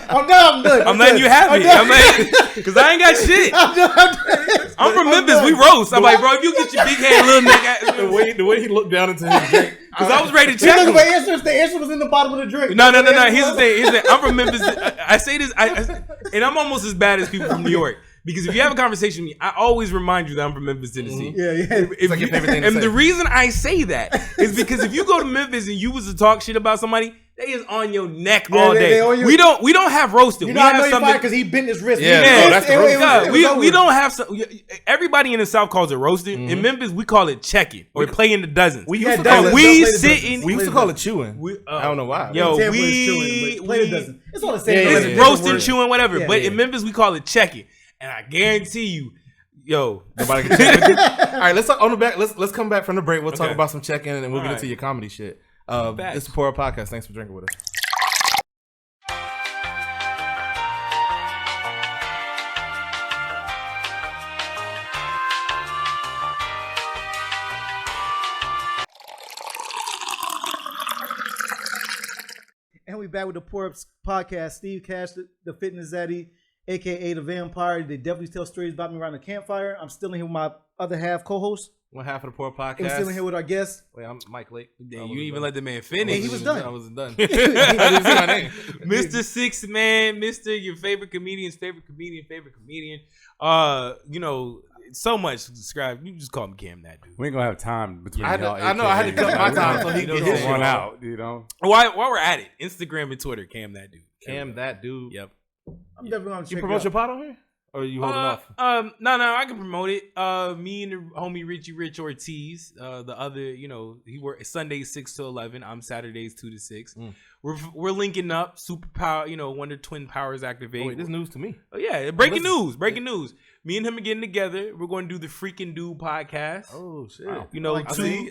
I'm done. I'm letting you have it. Because I ain't got shit. I'm from Memphis. We roast. I'm like, bro, if you get your big head, little nigga. The way he looked down into his drink. Because I was ready to check him. The answer was in the bottom of the drink. No. Here's the thing. I'm from Memphis. I say this, and I'm almost as bad as people from New York. Because if you have a conversation with me, I always remind you that I'm from Memphis, Tennessee. Yeah. It's like your favorite thing to and say. the reason I say that is because if you go to Memphis and you was to talk shit about somebody, they is on your neck all day. We don't have roasting. You know, I know you're fired because he bent his wrist. We don't have some. Everybody in the South calls it roasting. In Memphis, we call it checking or play in the dozens. We used to call it chewing. I don't know why. Yo, play the dozen. It's all the same. It's roasting, chewing, whatever. But in Memphis, we call it checking. And I guarantee you, nobody can check it. All right, let's talk on the back. Let's come back from the break. We'll talk about some check-in and then we'll get into your comedy shit. It's the Pour Up Podcast. Thanks for drinking with us. And we back with the Pour Up Podcast. Steve Cash, the fitness zaddy, aka the vampire. They definitely tell stories about me around the campfire. I'm still in here with my other half co-host. One half of the Pour Up Podcast. And we're still in here with our guests. Wait, I'm Mike Lake. You didn't even let the man finish. He was done. I wasn't done. I didn't see my name. Mr. Six Man, Mr. Your favorite comedian's favorite comedian. So much subscribe. You just call me Cam that dude. We ain't gonna have time between y'all. I know I had to cut my time so he can hit run out. While we're at it, Instagram and Twitter, Cam that dude. Cam that dude. Yep. I'm definitely gonna check you promote your pot on here? Or are you holding off? No, I can promote it. Me and the homie Richie Rich Ortiz. The other, he works Sundays 6 to 11. I'm Saturdays 2 to 6. We're linking up. Superpower, Wonder Twin Powers activate. Oh, wait, this news to me. Oh yeah, breaking news. Me and him are getting together. We're going to do the Freaking Dude podcast. Oh shit!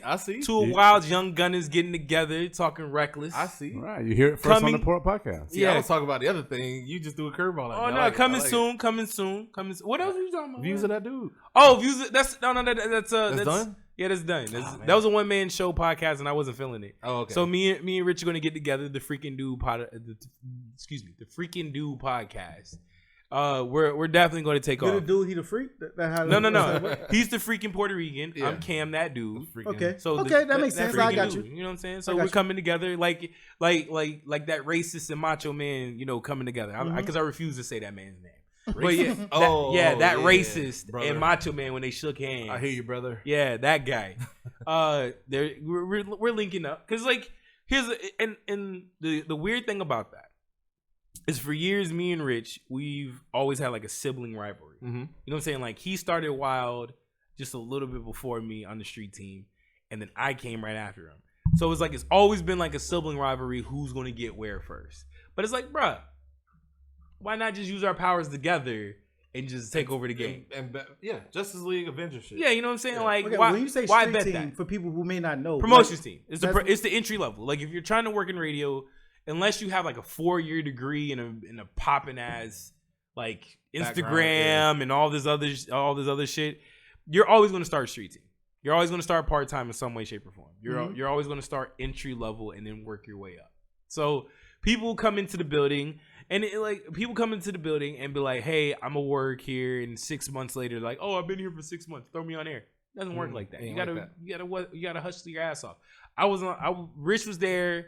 I see. Two wild young gunners getting together, talking reckless. I see. All right, you hear it first on the Pour Up Podcast. Yeah, I was talking about the other thing. You just do a curveball. Coming soon. What else are you talking about? Views of that dude. Oh, views. That's done. Yeah, that's done. That was a one man show podcast, and I wasn't feeling it. Oh, okay. So me and Rich are going to get together. The Freaking Dude the Freaking Dude podcast. We're definitely going to take off. The dude, he the freak? No. He's the freaking Puerto Rican. Yeah. I'm Cam that dude. Okay. So that makes sense. I got you. You know what I'm saying? So we're coming together like that racist and macho man, coming together. Because I refuse to say that man's name. But that racist brother. And macho man when they shook hands. I hear you, brother. Yeah, that guy. We're linking up because here's the weird thing about that is for years me and Rich we've always had a sibling rivalry. You know what I'm saying? He started wild just a little bit before me on the street team, and then I came right after him. So it's always been a sibling rivalry. Who's gonna get where first? But it's bruh. Why not just use our powers together and just take over the game? And Justice League Avengers shit. Yeah, you know what I'm saying? Yeah. Why, when you say why street bet team, that? for people who may not know, promotions team. It's the entry level. If you're trying to work in radio, unless you have a 4-year degree and a popping ass Instagram and all this other shit, you're always going to start street team. You're always going to start part time in some way, shape, or form. You're always going to start entry level and then work your way up. So people come into the building. And people come into the building and be like, "Hey, I'm gonna work here." And 6 months later, "Oh, I've been here for 6 months. Throw me on air." It doesn't work like that. You gotta hustle your ass off. Rich was there.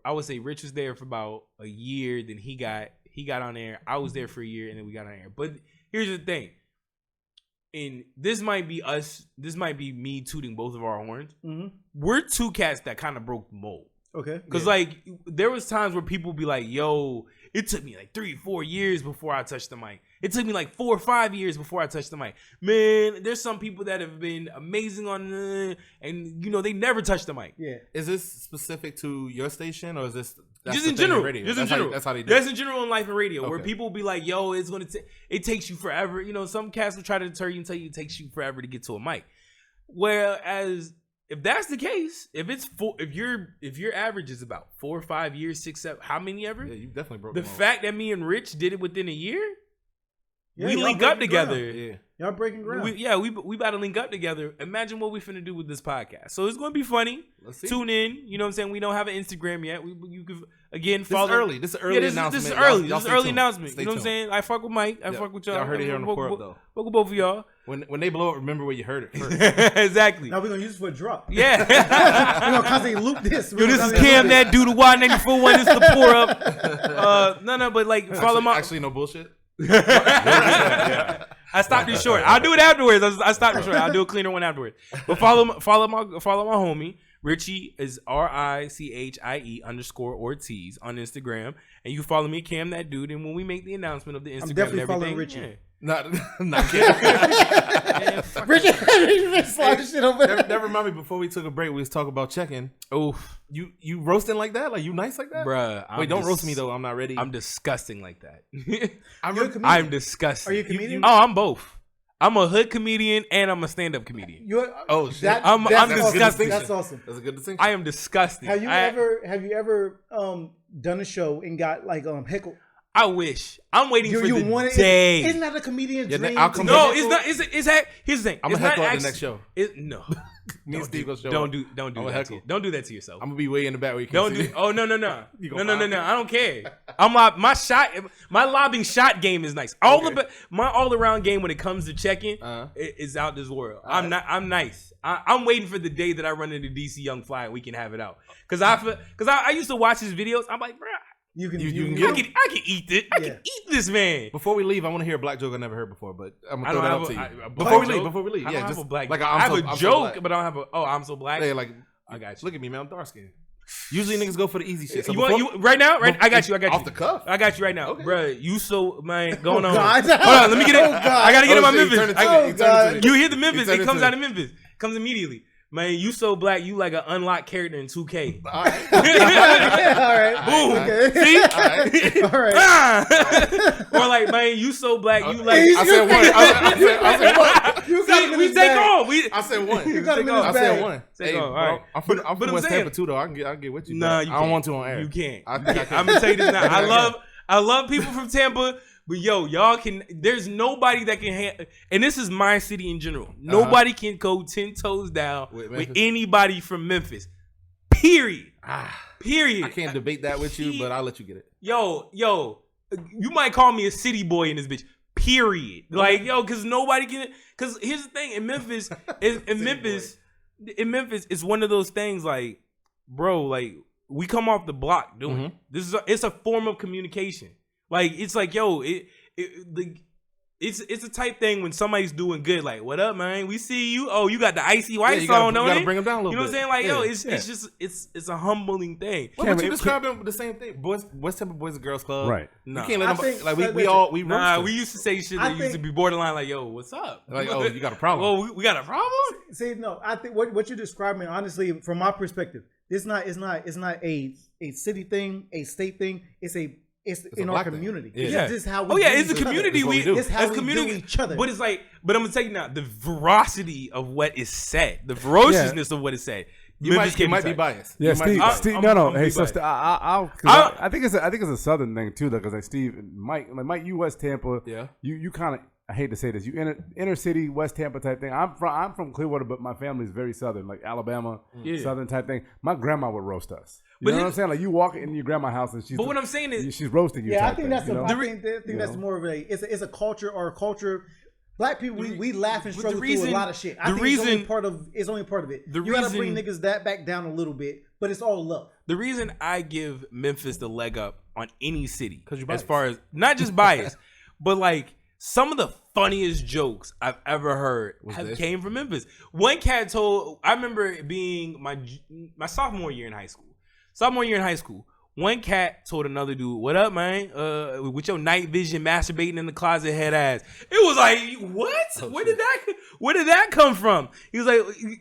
I would say Rich was there for about a year. Then he got on air. I was there for a year, and then we got on air. But here's the thing, and this might be us. This might be me tooting both of our horns. We're two cats that kind of broke the mold. Okay. Because like there was times where people be like, yo, it took me like 3 or 4 years before I touched the mic. It took me like 4 or 5 years before I touched the mic. Man, there's some people that have been amazing on and you know they never touched the mic. Yeah. Is this specific to your station or is this just in general? Just in general. That's how they do it. That's in general in life and radio, where people be like, yo, it's gonna it takes you forever. You know, some cats will try to deter you and tell you it takes you forever to get to a mic. Whereas if that's the case, if your average is about 4 or 5 years, 6, 7, how many ever? Yeah, you definitely broke the fact that me and Rich did it within a year. Yeah, we link up together. Yeah, y'all breaking ground. We about to link up together. Imagine what we finna do with this podcast. So it's gonna be funny. Let's see. Tune in. You know what I'm saying? We don't have an Instagram yet. You could again this follow. Is early. This is early announcement. This is early. This is early tuned. announcement. Stay You know what I'm saying? I fuck with Mike. I fuck with y'all. Y'all heard it here on the Pour Up though. Fuck with both of y'all. When they blow up, remember where you heard it first. Exactly. Now we're gonna use it for a drop. Yeah. We're gonna constantly loop this. Yo, this is Cam, that dude, the Y94 one. This is the Pour Up. No, but like follow my. Actually, no bullshit. I stopped it short. I'll do it afterwards. I stopped it short. I'll do a cleaner one afterwards. But follow my homie. Richie is RICHIE_Ortiz on Instagram. And you follow me, Cam, that dude. And when we make the announcement of the Instagram, I'm definitely and everything, following Richie. Yeah. Not kidding. Richie, Never mind me. Before we took a break, we was talking about checking. Oh, you roasting like that? Like you nice like that, bruh? Wait, don't roast me though. I'm not ready. I'm disgusting like that. I'm disgusting. Are you a comedian? I'm both. I'm a hood comedian and I'm a stand-up comedian. Shit. I'm disgusting. That's awesome. That's a good distinction. I am disgusting. Have you ever done a show and got like heckled? I wish. I'm waiting for the day. Isn't that a comedian's dream? No, it's not. It's that. Here's the thing. I'm gonna heckle at the next show. No. Me and Steve go show. Don't do that. Don't do that to yourself. I'm gonna be way in the back where you can Don't see. do. Oh no. No. I don't care. My lobbing shot game is nice. My all around game when it comes to checking is out this world. I'm nice. I'm waiting for the day that I run into DC Young Fly and we can have it out. Cause I used to watch his videos. I'm like, bro. You can I can eat it. I can eat this man. Before we leave, I want to hear a black joke I never heard before, but I'm gonna throw that up to you. Before we leave, I yeah, don't just have a black. like I have a joke, but I don't have a. Oh, I'm so black. Yeah, like I got you. Look at me, man. I'm dark skinned. Usually niggas go for the easy shit. So you right now? Right, I got you. Off the cuff. I got you right now, bro. You so man going on. God. Hold on, let me get it. I gotta get in my Memphis. You hear the Memphis? It comes out of Memphis. It comes immediately. Man, you so black, you like an unlocked character in 2K. All right. All right. Boom. Okay. See? All right. Or like, man, you so black, you like. I said one. I said one. You got him in We his take bag. on. I said one. You got him in his I bag. said one. Take Hey, on. All right. I'm But from I'm West saying- Tampa too, though. I can get with you. Nah, but you I don't can't. want to on air. You can't. I think I can. I'm gonna tell you this now. I love people from Tampa, but y'all can. There's nobody that can. And this is my city in general. Nobody can go 10 toes down with anybody from Memphis. Period. Period. I can't debate that with you, but I'll let you get it. Yo, you might call me a city boy in this bitch. Period. Like, because nobody can. Because here's the thing: in Memphis, in Memphis, it's one of those things. Like, bro, like we come off the block doing this. It's a form of communication. Like, it's like, it's a type thing when somebody's doing good. Like, what up, man? We see you. Oh, you got the icy white on, don't you gotta it? bring them down a little You know what I'm bit. saying? Like, it's a humbling thing. What would you describe them with the same thing? West Tampa Boys and Girls Club. Right. You can't let them. We roast We used to say shit that used to be borderline. Like, yo, what's up? like, oh, you got a problem. Well, we got a problem. See, no, I think what you're describing, honestly, from my perspective, it's not a city thing, a state thing. It's in our community. Yeah. This is how we. Oh yeah, it's a community. It's how we community do each other. But it's like, but I'm gonna tell you now, the veracity of what is said, the ferociousness of what is said. You might be biased. Yeah, Steve. No. Hey, so I think it's a Southern thing too, though, because like Steve, Mike, you West Tampa. Yeah. You kind of. I hate to say this, you inner city West Tampa type thing. I'm from Clearwater, but my family's very Southern, like Alabama, Southern type thing. My grandma would roast us. You know what I'm saying? Like you walk in your grandma's house and she's. But what I'm saying is, she's roasting you. Yeah, type I think thing, that's I think that's more of it's a culture or a culture. Black people, we laugh and struggle through a lot of shit. I think it's only part of it. You gotta bring niggas that back down a little bit, but it's all love. The reason I give Memphis the leg up on any city, as far as not just bias, but like some of the funniest jokes I've ever heard came from Memphis. One cat told, I remember it being my sophomore year in high school. Sophomore year in high school. One cat told another dude, "What up, man? With your night vision masturbating in the closet head ass." It was like, what? Where did that come from? He was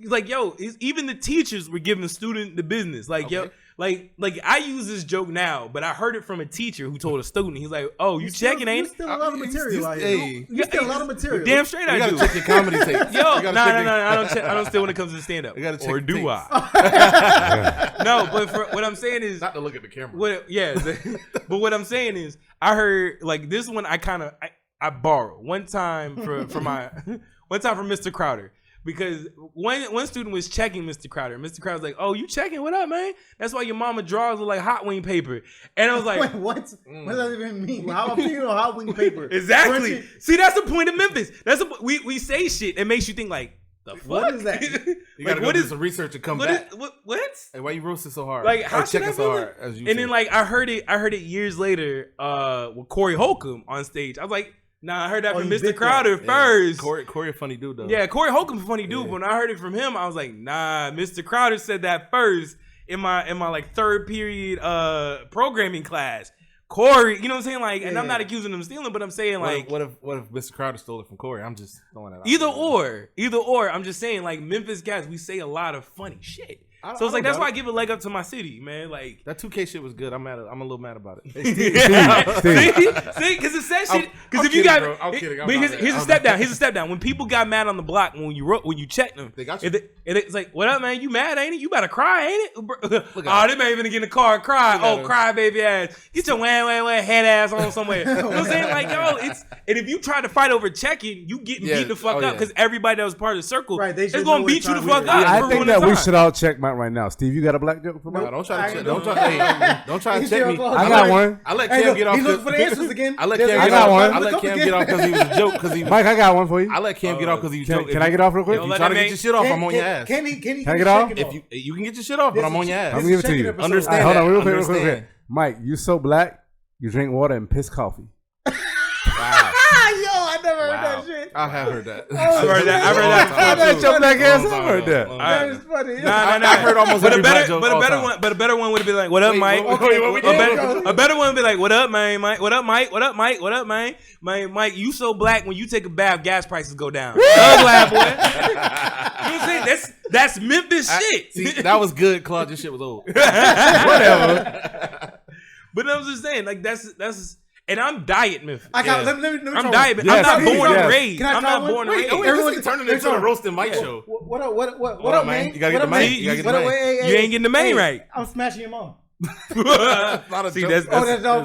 like, yo, even the teachers were giving the student the business. Like, okay. Yo, like I use this joke now, but I heard it from a teacher who told a student. He's like, "Oh, you checking, ain't it?" You still a lot of material. You still a lot of material. Damn straight I do. Check your comedy tape. Yo, no, I don't steal when it comes to stand up. Or do I? No, but for, what I'm saying is not to look at the camera. But what I'm saying is, I heard like this one. I borrowed one time for Mr. Crowder. Because one student was checking Mr. Crowder. Mr. Crowder was like, "Oh, you checking? What up, man? That's why your mama drawers look like hot wing paper." And I was like, "Wait, what? What does that even mean? How am I thinking of hot wing paper?" Exactly. See, that's the point of Memphis. We say shit that makes you think like, the fuck? What is that? You gotta go do some research and come back. What? Hey, why you roasting so hard? Like, how checking so hard? As you and then like I heard it years later with Corey Holcomb on stage. I was like, nah, I heard that from Mr. Crowder first. Corey a funny dude though. Yeah, Corey Holcomb's a funny dude. But when I heard it from him, I was like, nah, Mr. Crowder said that first in my like third period programming class. Corey, you know what I'm saying? Like, and I'm not accusing him of stealing, but I'm saying like, what if Mr. Crowder stole it from Corey? I'm just throwing that out. Either or. I'm just saying, like, Memphis guys, we say a lot of funny shit. So it's like that's why I give a leg up to my city, man. Like that 2K shit was good. I'm a little mad about it. See, because it's that shit. Because if you got, I'm kidding. But here's a step down. Here's a step down. When people got mad on the block when you checked them, they got you. It's like, what up, man? You mad, ain't it? You better cry, ain't it? Oh, they may even get in the car and cry. Oh, cry, baby ass. Get your wah head ass on somewhere. You know what I'm saying? Like, yo, and if you try to fight over checking, you getting beat the fuck up because everybody that was part of the circle is gonna beat you the fuck up. I think that we should all check Mike right now. Steve, you got a black joke for me? No, don't try to check. Don't try to check me. I got one. I let Cam get off. He looked for the answers again. I let Cam get off because he was a joke. Mike, I got one for you. I let Cam get off because he was joking. Can I get off real quick? If you try to get your shit off, I'm on your ass. Can I get off? If you can get your shit off, but I'm on your ass. I'm giving it to you. Understand? Hold on, real quick. Mike, you so black, you drink water and piss coffee. Wow. I never heard that shit. I have heard that. I've heard that. That's your black ass. I've heard that. That is funny. I've heard almost every black joke. But a better one would be like, "What up, Mike?" A better one would be like, "What up, man? Mike? What up, Mike? What up, Mike? What up, man? Mike, you so black. When you take a bath, gas prices go down." Black boy. You know what I'm saying? That's Memphis shit. See, that was good, Claude. This shit was old. Whatever. But I was just saying, like that's. And I'm diet Memphis. Let me I'm diet. I'm not born and raised. I'm not born and raised. Everyone's turning into a roasting Mike show. What up, man? You gotta get the main. You ain't getting the main right. I'm smashing your mom. See, that's how not how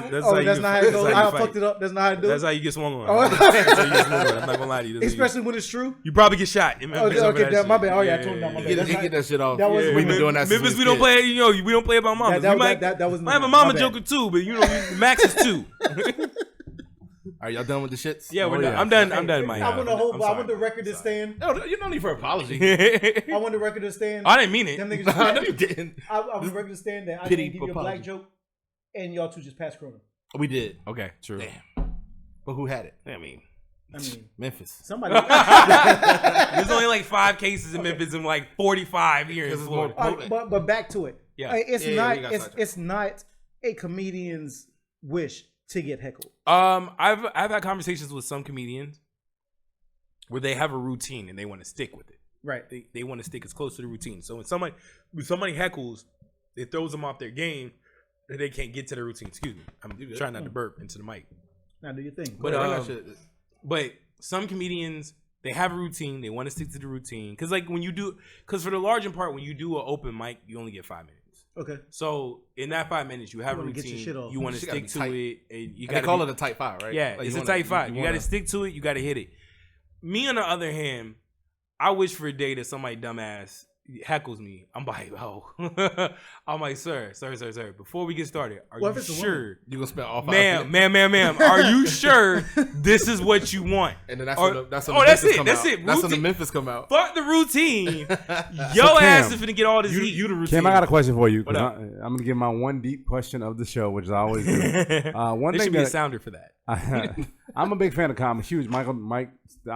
it goes. I fucked it up. That's not how it do. That's how you get swung on. That's how you get swung on. I'm not gonna lie to you. Especially when it's true. You probably get shot. Okay, my bad. Oh yeah, I told him that. My bad. Get that shit off. We've been doing that since Memphis, we don't play. We don't play about mamas. We might have a mama joker too, but max is 2. Are y'all done with the shits? Yeah, we're done. I'm done. I'm done, Mike. I want the record to stand. No, you don't need for apology. I want the record to stand. I didn't mean it. Them niggas No, you didn't. I want the record to stand that I didn't give you a black joke, and y'all two just passed Corona. We did. Okay, true. Damn. But who had it? I mean, Memphis. Somebody. There's only like 5 cases in Memphis in like 45 years. But back to it. Yeah. It's not a comedian's wish to get heckled. I've had conversations with some comedians where they have a routine and they want to stick with it. Right. They want to stick as close to the routine. So when somebody heckles, it throws them off their game that they can't get to the routine. Excuse me. I'm trying not to burp into the mic. Now do your thing. But some comedians, they have a routine. They want to stick to the routine. Because for the larger part, when you do an open mic, you only get 5 minutes. Okay. So in that 5 minutes, you have a routine. You want to stick to it, and you got to call it a tight 5, right? Yeah, it's a tight 5. You got to stick to it. You got to hit it. Me, on the other hand, I wish for a day that somebody dumbass heckles me. I'm like, I'm like, sir. Before we get started, are you sure you gonna spend all 5 minutes? Ma'am, are you sure this is what you want? And then that's when the That's when the Memphis come out. Fuck the routine. Your ass is finna get all this heat. You the routine. Cam, I got a question for you. I'm gonna give my one deep question of the show, which is always do. There should be a sounder for that. I'm a big fan of comedy. Huge. Mike. I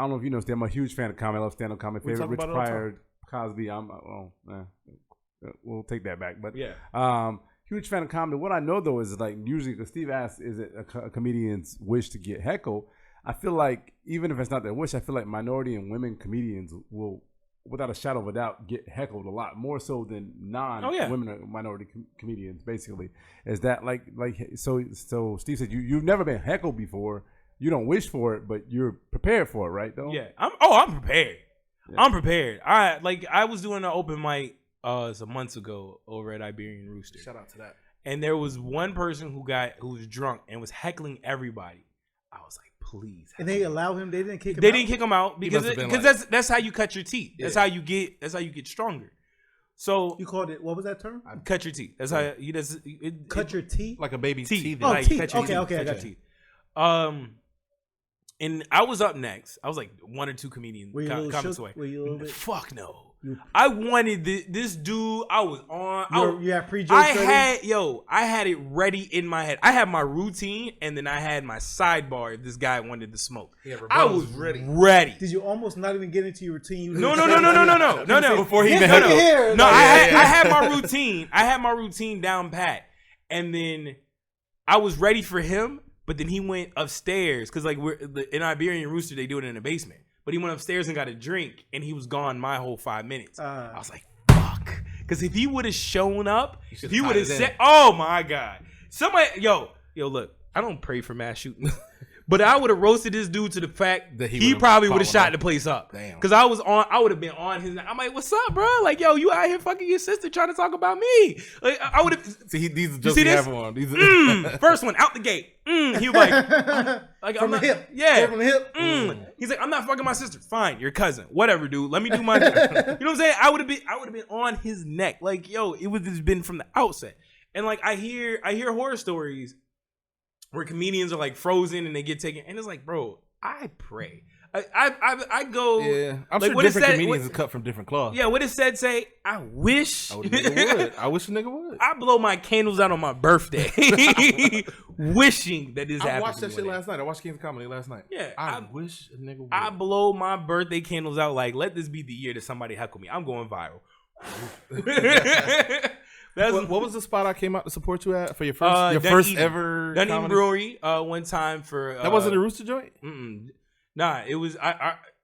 don't know if you know, I'm a huge fan of comedy. I love stand-up comedy. Favorite Rich Pryor, Cosby. We'll take that back. But huge fan of comedy. What I know though is like usually, because Steve asked, is it a comedian's wish to get heckled? I feel like even if it's not their wish, I feel like minority and women comedians will, without a shadow of a doubt, get heckled a lot more so than women or minority comedians. Basically, is that like so? Steve said you've never been heckled before. You don't wish for it, but you're prepared for it, right? Though. Yeah, I'm prepared. Yeah. I'm prepared. I was doing an open mic some months ago over at Iberian Rooster. Shout out to that. And there was one person who was drunk and was heckling everybody. I was like, please. And they allow him. They didn't kick him. They didn't kick him out because that's how you cut your teeth. Yeah. That's how you get stronger. So you called it, what was that term? Cut your teeth. That's how you cut your teeth, like a baby's teeth. Oh, like, teeth. Okay, I got you. And I was up next. I was like one or two comedians. Were you a little away. Were you a little bit? Fuck no. I wanted this dude. I was on. You had pre-jokes ready? I had it ready in my head. I had my routine, and then I had my sidebar if this guy wanted to smoke. Yeah, I was ready. Did you almost not even get into your routine? No. Before he even had it. No, I had my routine. I had my routine down pat, and then I was ready for him. But then he went upstairs because like in Iberian Rooster they do it in the basement. But he went upstairs and got a drink, and he was gone my whole 5 minutes. I was like, fuck. Because if he would have shown up, if he would have said, oh my God. Somebody, yo, look, I don't pray for mass shootings. But I would have roasted this dude to the fact that he probably would have shot the place up. Damn. Because I would have been on his. I'm like, what's up, bro? Like, yo, you out here fucking your sister trying to talk about me. Like, I would have. See, these are just everyone. First one out the gate. He was like, from the hip. Yeah. From the hip. He's like, I'm not fucking my sister. Fine, your cousin. Whatever, dude. Let me do my thing. You know what I'm saying? I would have been on his neck. Like, yo, it would have been from the outset. And like, I hear horror stories where comedians are like frozen and they get taken, and it's like, bro, I pray. I go. Yeah, I'm like, sure different comedians are cut from different cloths. Yeah, what it said say, I wish. I wish a nigga would. I blow my candles out on my birthday, wishing that this happened. I watched that shit last night. I watched King's Comedy last night. Yeah, I wish a nigga would. I blow my birthday candles out like, let this be the year that somebody heckle me. I'm going viral. What was the spot I came out to support you at for your first ever Dunedin Brewery? One time for that wasn't a Rooster joint. Nah, it was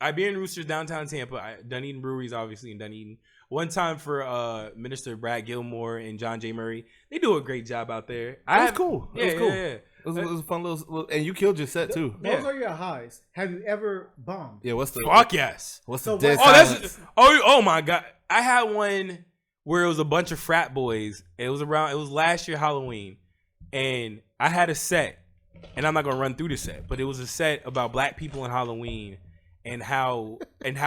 Iberian Roosters downtown Tampa. Dunedin Breweries obviously in Dunedin. One time for Minister Brad Gilmore and John J. Murray. They do a great job out there. That's cool. Yeah, it was cool. Yeah. It was a fun little, and you killed your set too. Those are your highs. Have you ever bombed? Yeah. What's the fuck yes? What's the dead silence? Oh my God! I had one where it was a bunch of frat boys. It was last year Halloween, and I had a set, and I'm not gonna run through the set, but it was a set about black people in Halloween and how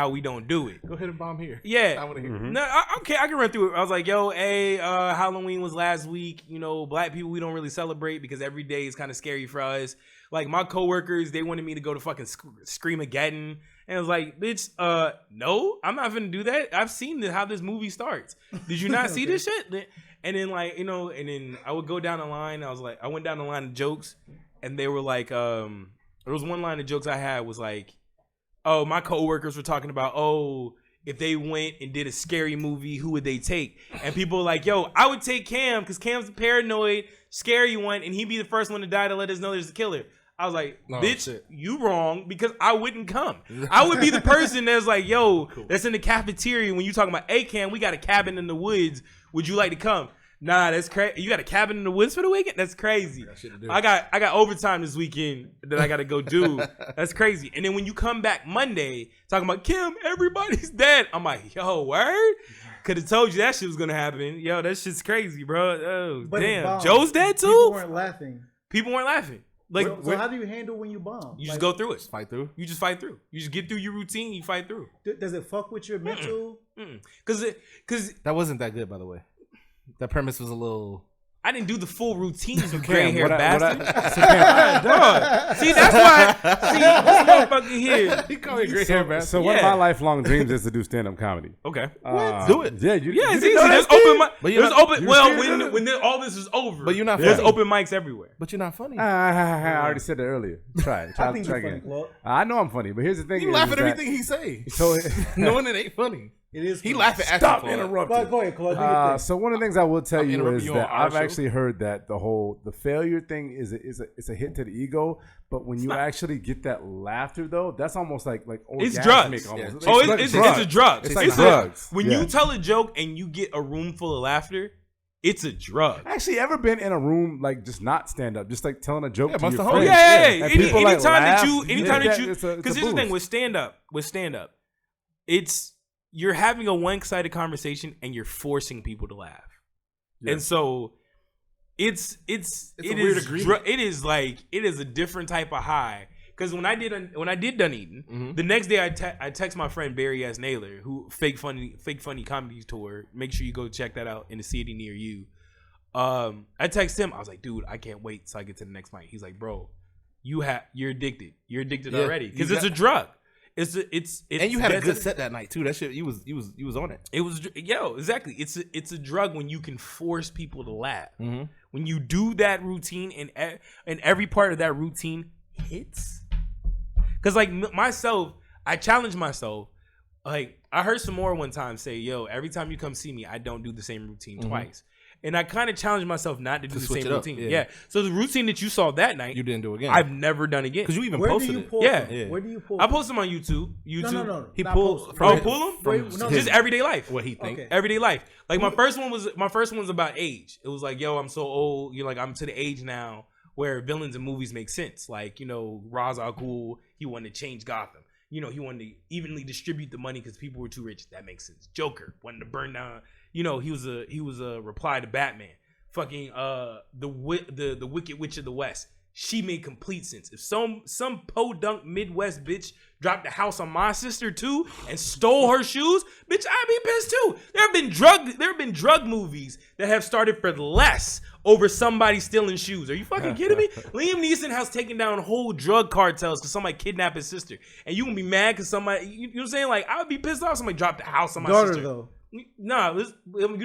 we don't do it. Go ahead and bomb here. Yeah, I want to hear. No, okay, I can run through it. I was like, yo, Halloween was last week. You know, black people we don't really celebrate because every day is kind of scary for us. Like my coworkers, they wanted me to go to fucking Screamageddon. And I was like, bitch, no, I'm not gonna do that. I've seen how this movie starts. Did you not see this shit? And then like, you know, and then I would go down the line. I went down the line of jokes, and they were like, there was one line of jokes I had was like, oh, my coworkers were talking about, oh, if they went and did a scary movie, who would they take? And people were like, yo, I would take Cam because Cam's the paranoid, scary one, and he'd be the first one to die to let us know there's a killer. I was like, bitch, you wrong, because I wouldn't come. I would be the person that's like, yo, that's in the cafeteria when you talking about, hey, Cam, we got a cabin in the woods. Would you like to come? Nah, that's crazy. You got a cabin in the woods for the weekend? That's crazy. I got overtime this weekend that I got to go do. That's crazy. And then when you come back Monday talking about, Kim, everybody's dead. I'm like, yo, word? Could have told you that shit was going to happen. Yo, that shit's crazy, bro. Oh, but damn. Joe's dead too? People weren't laughing. Like, so how do you handle when you bomb? You just go through it. Fight through. You just fight through. You just get through your routine. You fight through. Does it fuck with your mental? Because that wasn't that good, by the way. That premise was a little. I didn't do the full routine, you gray hair bastard. See, that's why. See, this motherfucker here. He called me gray hair bastard. So one of my lifelong dreams is to do stand-up comedy. Okay, do it. Yeah, it's easy. There's open mic. There's open. Well, when all this is over, but you're not. There's open mics everywhere. But you're not funny. I already said that earlier. Try it. Try again. I know I'm funny, but here's the thing: you laugh at everything he say. So knowing it ain't funny. It is. He laughing at Stop you. interrupting. Go ahead, Claude. So one of the things I will tell you is you that on our I've show. actually heard that the failure thing is a hit to the ego, but when you actually get that laughter though, that's almost like it's orgasmic drugs. almost. Yeah. It's a drug. It's like drugs. When you tell a joke and you get a room full of laughter, it's a drug. Actually, ever been in a room like just not stand up, just like telling a joke to your friends? Oh yeah. And people, like, Anytime laugh, that you, it's a because here's the thing with stand up, it's you're having a one-sided conversation and you're forcing people to laugh, and so it is a different type of high. Because when I did Dunedin, the next day I text my friend Barry S. Naylor, who fake funny comedy tour. Make sure you go check that out in a city near you. I text him. I was like, dude, I can't wait till I get to the next night. He's like, bro, you're addicted. You're addicted already because it's a drug. It's and you had a good set that night too. That shit, you was on it. It was exactly. It's a drug when you can force people to laugh. When you do that routine and every part of that routine hits. Because like myself, I challenge myself. Like I heard some more one time say, "Yo, every time you come see me, I don't do the same routine twice." And I kind of challenged myself not to do the same routine. Yeah. So the routine that you saw that night, you didn't do again. I've never done again. Because you even posted it. Where do you pull? I post them on YouTube. No. He pulled. Pull them? Just everyday life. What he think? Okay. Everyday life. Like my first one was about age. It was like, yo, I'm so old. You're like, I'm to the age now where villains in movies make sense. Like, Ra's al Ghul, he wanted to change Gotham. He wanted to evenly distribute the money because people were too rich. That makes sense. Joker wanted to burn down. He was a reply to Batman. Fucking the Wicked Witch of the West. She made complete sense. If some podunk Midwest bitch dropped the house on my sister too and stole her shoes, bitch, I'd be pissed too. There have been drug movies that have started for less over somebody stealing shoes. Are you fucking kidding me? Liam Neeson has taken down whole drug cartels because somebody kidnapped his sister, and you gonna be mad because somebody, you know what I'm saying? Like I would be pissed off if somebody dropped the house on my sister. Though. Nah, but you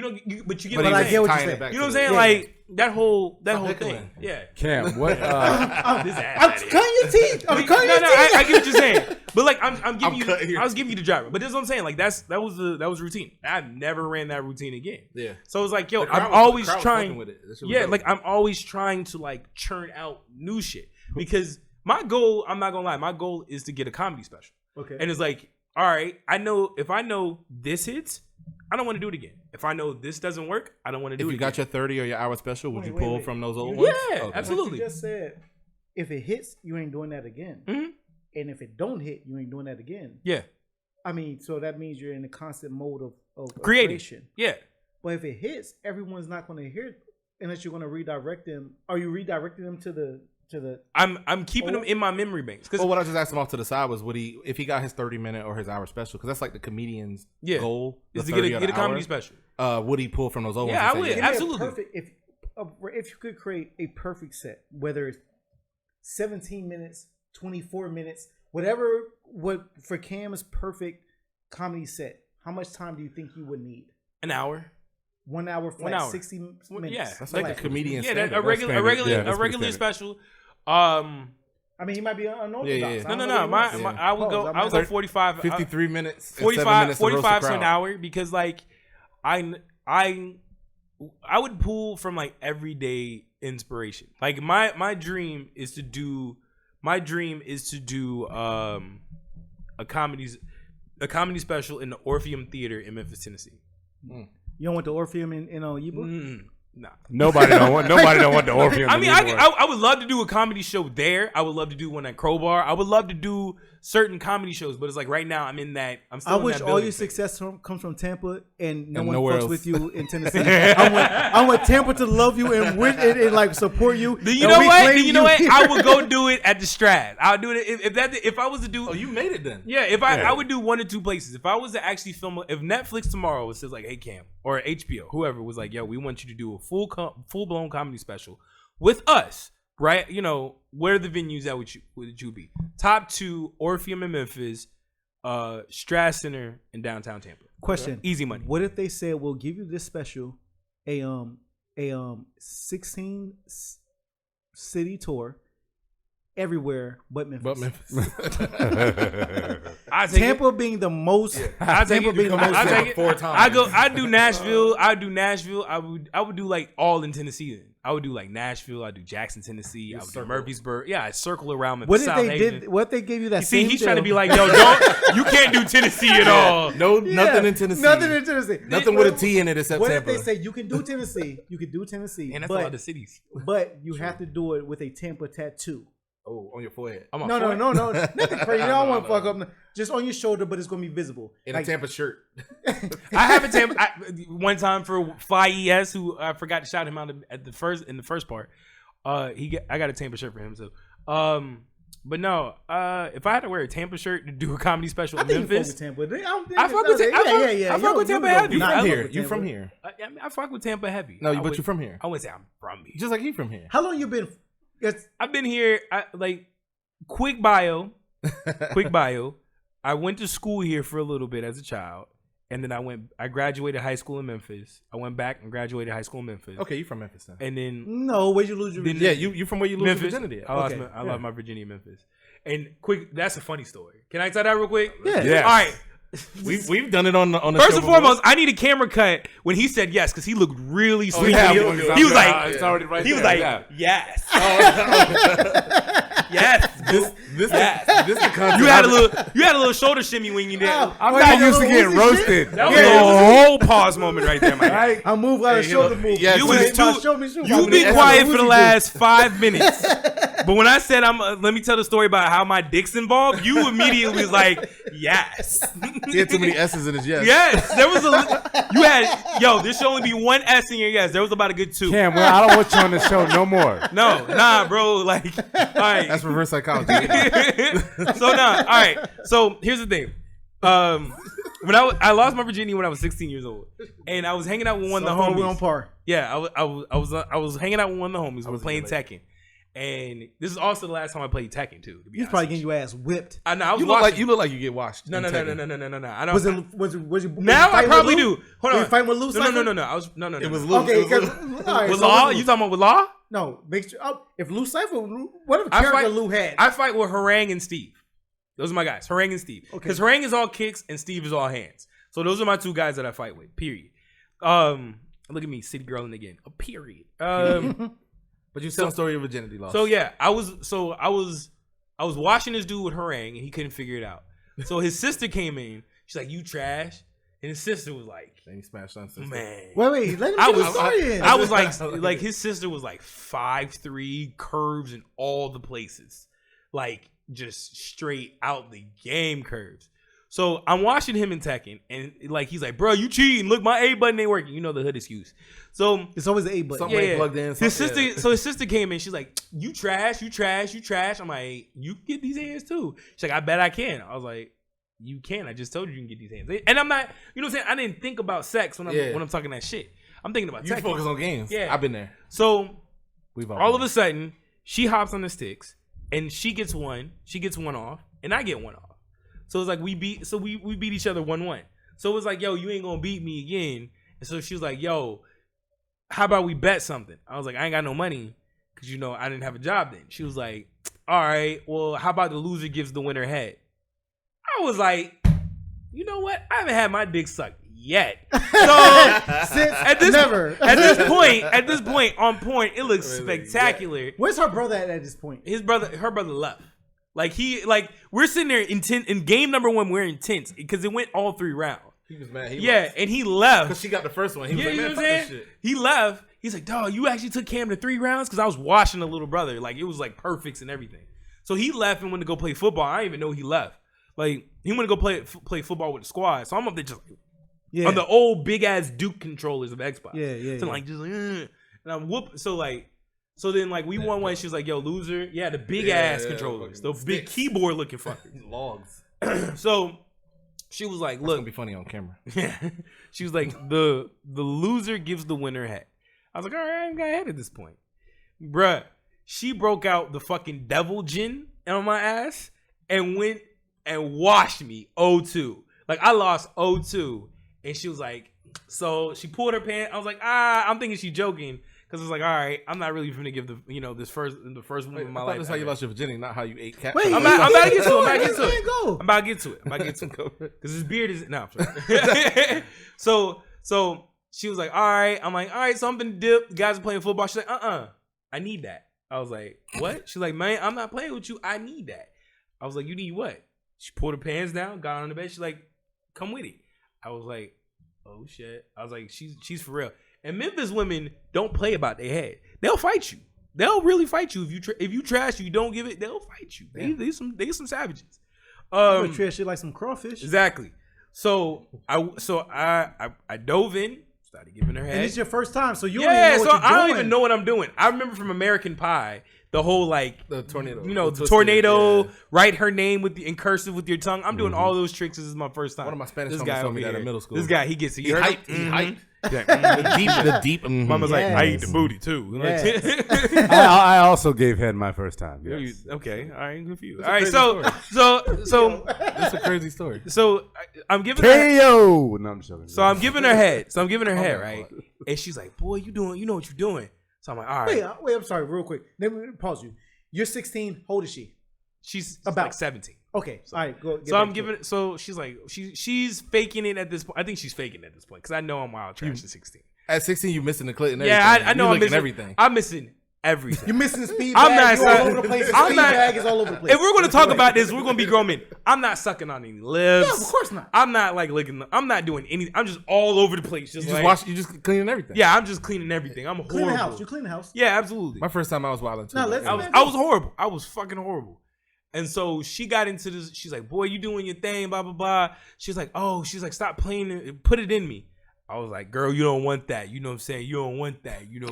get what I I'm get what saying. you're saying. You know what I'm saying? Like that whole thing. Yeah. Cam, what? I'm cutting your teeth. I'm cutting your teeth. I get what you're saying. But like I'm giving you, I was giving you the driver. But this is what I'm saying. Like that was routine. I never ran that routine again. Yeah. So it's like, yo, I'm always trying. Yeah, like I'm always trying to like churn out new shit because my goal, I'm not gonna lie, my goal is to get a comedy special. Okay. And it's like, all right, if I know this hits, I don't want to do it again. If I know this doesn't work, I don't want to do it again. If you got your 30 or your hour special, would you pull from those old ones? Yeah, okay. Absolutely. You just said, if it hits, you ain't doing that again. And if it don't hit, you ain't doing that again. Yeah. I mean, so that means you're in a constant mode of creation. Yeah. But if it hits, everyone's not going to hear it unless you're going to redirect them. Are you redirecting them to the? I'm keeping them in my memory banks. Well, what I just asked him off to the side was, would he, if he got his 30-minute or his hour special, because that's like the comedian's goal is to get a comedy special. Would he pull from those old ones? Yeah, I would. Absolutely. If you could create a perfect set, whether it's 17 minutes, 24 minutes, whatever, what for Cam's perfect comedy set, how much time do you think you would need? An hour. 1 hour flat, 60 minutes. Yeah, that's like a comedian. Yeah, a regular special. I mean, he might be unorthodox. Yeah. No. I would go 45, 53 minutes, 45 to an hour because like I would pull from like everyday inspiration. Like my dream is to do a comedy special in the Orpheum Theater in Memphis, Tennessee. You don't want the Orpheum in Yuba? Nah. Nobody don't want the Orpheum. I mean, I would love to do a comedy show there. I would love to do one at Crowbar. I would love to do certain comedy shows, but it's like right now I'm still I in wish that all your success comes from Tampa and no one fucks with you in Tennessee. I want Tampa to love you and like support you. You know what? I would go do it at the Strat. I'll do it if I was to do. Oh, you made it then. Yeah, I would do 1 or 2 places. If I was to actually film, if Netflix tomorrow says like, hey Cam, or HBO, whoever was like, yo, we want you to do a full blown comedy special with us. Right, where are the venues that would you be? Top 2: Orpheum in Memphis, Strat Center in downtown Tampa. Question: easy money. What if they said we'll give you this special, a 16 city tour, everywhere but Memphis. Tampa being the most. Tampa being the most. I take it 4 times. I do Nashville. I would do like all in Tennessee. Then I would do like Nashville. I do Jackson, Tennessee. I would do Murfreesboro. Yeah, I circle around Memphis. What they gave you that? He's trying to be like, yo, you can't do Tennessee at all. Nothing in Tennessee. Nothing with a T in it except what Tampa. What if they say you can do Tennessee? You can do Tennessee. And that's a lot of cities. But you have to do it with a Tampa tattoo. Oh, on your forehead. No. Nothing crazy. I don't want to fuck up. Just on your shoulder, but it's going to be visible. In a Tampa shirt. I have a Tampa. One time for Fly ES, who I forgot to shout him out in the first part. I got a Tampa shirt for him too. But no, if I had to wear a Tampa shirt to do a comedy special in Memphis, I fuck with Tampa heavy. You from here? I fuck with Tampa heavy. No, but you from here. I wouldn't say I'm from here. Just like he from here. How long you been? I've been here. Quick bio. I went to school here for a little bit as a child, and then I graduated high school in Memphis. I went back and graduated high school in Memphis. Okay, you from Memphis then? And then where'd you lose your virginity? Yeah, you from where you lose Memphis. your virginity? I lost my virginity in Memphis. And quick, that's a funny story. Can I tell that real quick? Yeah. Yes. All right. We've done it on the First show and foremost, I need a camera cut when he said yes because he looked really sweet. He was like, it's already right he was there. like, yes. Yes. This the concept. You had a little shoulder shimmy when you did. I'm not used to getting roasted. That was a whole pause moment right there, my guy. I move out of shoulder move. Yeah, You've been quiet for the last 5 minutes. But when I said let me tell the story about how my dick's involved, you immediately was like, yes. He had too many S's in his yes. Yes. There should only be one S in your yes. There was about a good 2. Cam, well, I don't want you on the show no more. No, nah, bro. Like, all right. That's reverse psychology. All right. So here's the thing. When I lost my virginity when I was 16 years old, and I was hanging out with one of the homies. We on par. Yeah, I was hanging out with one of the homies. We were playing Tekken, and this is also the last time I played Tekken too. He's probably getting your ass whipped. I know. You look like you get washed. No. I don't. Was you now I probably do. Hold on. You fighting with Lou? No. It was Lou. Okay, with Law? You talking about with Law? No, make sure. If Lou Cypher, whatever character Lou had, I fight with Harang and Steve. Those are my guys, Harang and Steve. Because Harang is all kicks and Steve is all hands. So those are my 2 guys that I fight with. Period. Look at me, city girling again. A period. But you tell a story of virginity loss. So yeah, I was watching this dude with Harang and he couldn't figure it out. So his sister came in. She's like, "You trash," and his sister was like, "And he smashed on sister." Man, wait, let me get the story in. I was like his sister was like 5'3", curves in all the places, like just straight out the game curves. So I'm watching him in Tekken, and like he's like, "Bro, you cheating? Look, my A button ain't working." You know the hood excuse. So it's always the A button. Something ain't plugged in. So his sister came in. She's like, "You trash. I'm like, "You can get these hands too." She's like, "I bet I can." I was like, "You can. I just told you can get these hands." And I'm not, you know what I'm saying? I didn't think about sex when I'm talking that shit. I'm thinking about Tekken. You focus on games. Yeah, I've been there. So all of a sudden, she hops on the sticks and she gets one off, and I get one off. So it's like we beat each other 1-1. So it was like, "Yo, you ain't gonna beat me again." And so she was like, "Yo, how about we bet something?" I was like, "I ain't got no money because I didn't have a job then." She was like, "All right, well, how about the loser gives the winner head?" I was like, "You know what? I haven't had my dick sucked yet." So at this point, on point, it looks spectacular. Where's her brother at this point? Her brother left. We're sitting there in game number 1. We're intense because it went all 3 rounds. He was mad. And he left because she got the first one. He was like, "Man, fuck this shit." He left. He's like, "Dog, you actually took Cam to 3 rounds?" Because I was watching the little brother. Like, it was like perfects and everything. So he left and went to go play football. I didn't even know he left. Like, he went to go play football with the squad. So I'm up there just on the old big ass Duke controllers of Xbox. Yeah. So and I'm whooping. So then, like, we won one. She was like, "Yo, loser." Yeah, the big ass controllers. The big keyboard looking fuckers. Logs. So she was like, "Look." It's gonna be funny on camera. Yeah. She was like, the loser gives the winner head. I was like, all right, I got head at this point. Bruh, she broke out the fucking devil gin on my ass and went and washed me 0-2. Like, I lost 0-2. And she was like, so she pulled her pants. I was like, I'm thinking she's joking. because it's like, all right, I'm not really going to give the first woman in my life. That's how you lost your virginity, not how you ate cat. Wait, I'm about to get to it. I'm about to get to it. Because his beard is no. So she was like, all right. I'm like, all right. So I'm gonna dip. The guys are playing football. She's like, I need that. I was like, what? She's like, man, I'm not playing with you. I need that. I was like, you need what? She pulled her pants down, got on the bed. She's like, come with it. I was like, oh shit. I was like, she's for real. And Memphis women don't play about their head. They'll fight you. They'll really fight you if you trash you don't give it. They'll fight you. They some savages. Trash shit like some crawfish. Exactly. So I dove in, started giving her head. And it's your first time, so you don't even know what you're doing. I don't even know what I'm doing. I remember from American Pie. The whole the tornado, the tornado. Write her name in cursive with your tongue. I'm doing all those tricks. This is my first time. One of my Spanish homies told me that in middle school. This guy, he gets it. He hyped. The deep. Mama's like, I eat the booty too. Yes. I also gave head my first time. Yes. Okay, all right, good for you. All right, so that's a crazy story. So I'm giving KO. No, I'm joking. So I'm giving her head. Head, right? And she's like, boy, you know what you're doing. So I'm like, all right. Wait, I'm sorry, real quick. Let me pause you. You're 16. How old is she? She's about 17. Okay, all right, go. So I'm giving it. So she's like, she's faking it at this point. I think she's faking it at this point because I know I'm wild trash at 16. At 16, you missing the clit and everything. Yeah, I know I'm missing everything. I'm missing everything. You're missing the speed I'm bag. not. You're all over the place. The speed bag is all over the place. If we're going to talk about this, we're going to be grown men. I'm not sucking on any lips. Yeah, of course not. I'm not like licking. I'm not doing anything. I'm just all over the place. You just cleaning everything. Yeah, I'm just cleaning everything. I'm horrible. Clean the house. You clean the house. Yeah, absolutely. My first time I was wilding too. No, I was horrible. I was fucking horrible. And so she got into this. She's like, boy, you doing your thing, blah, blah, blah. She's like, stop playing it. Put it in me. I was like, girl, you don't want that. You know what I'm saying? You don't want that. You know,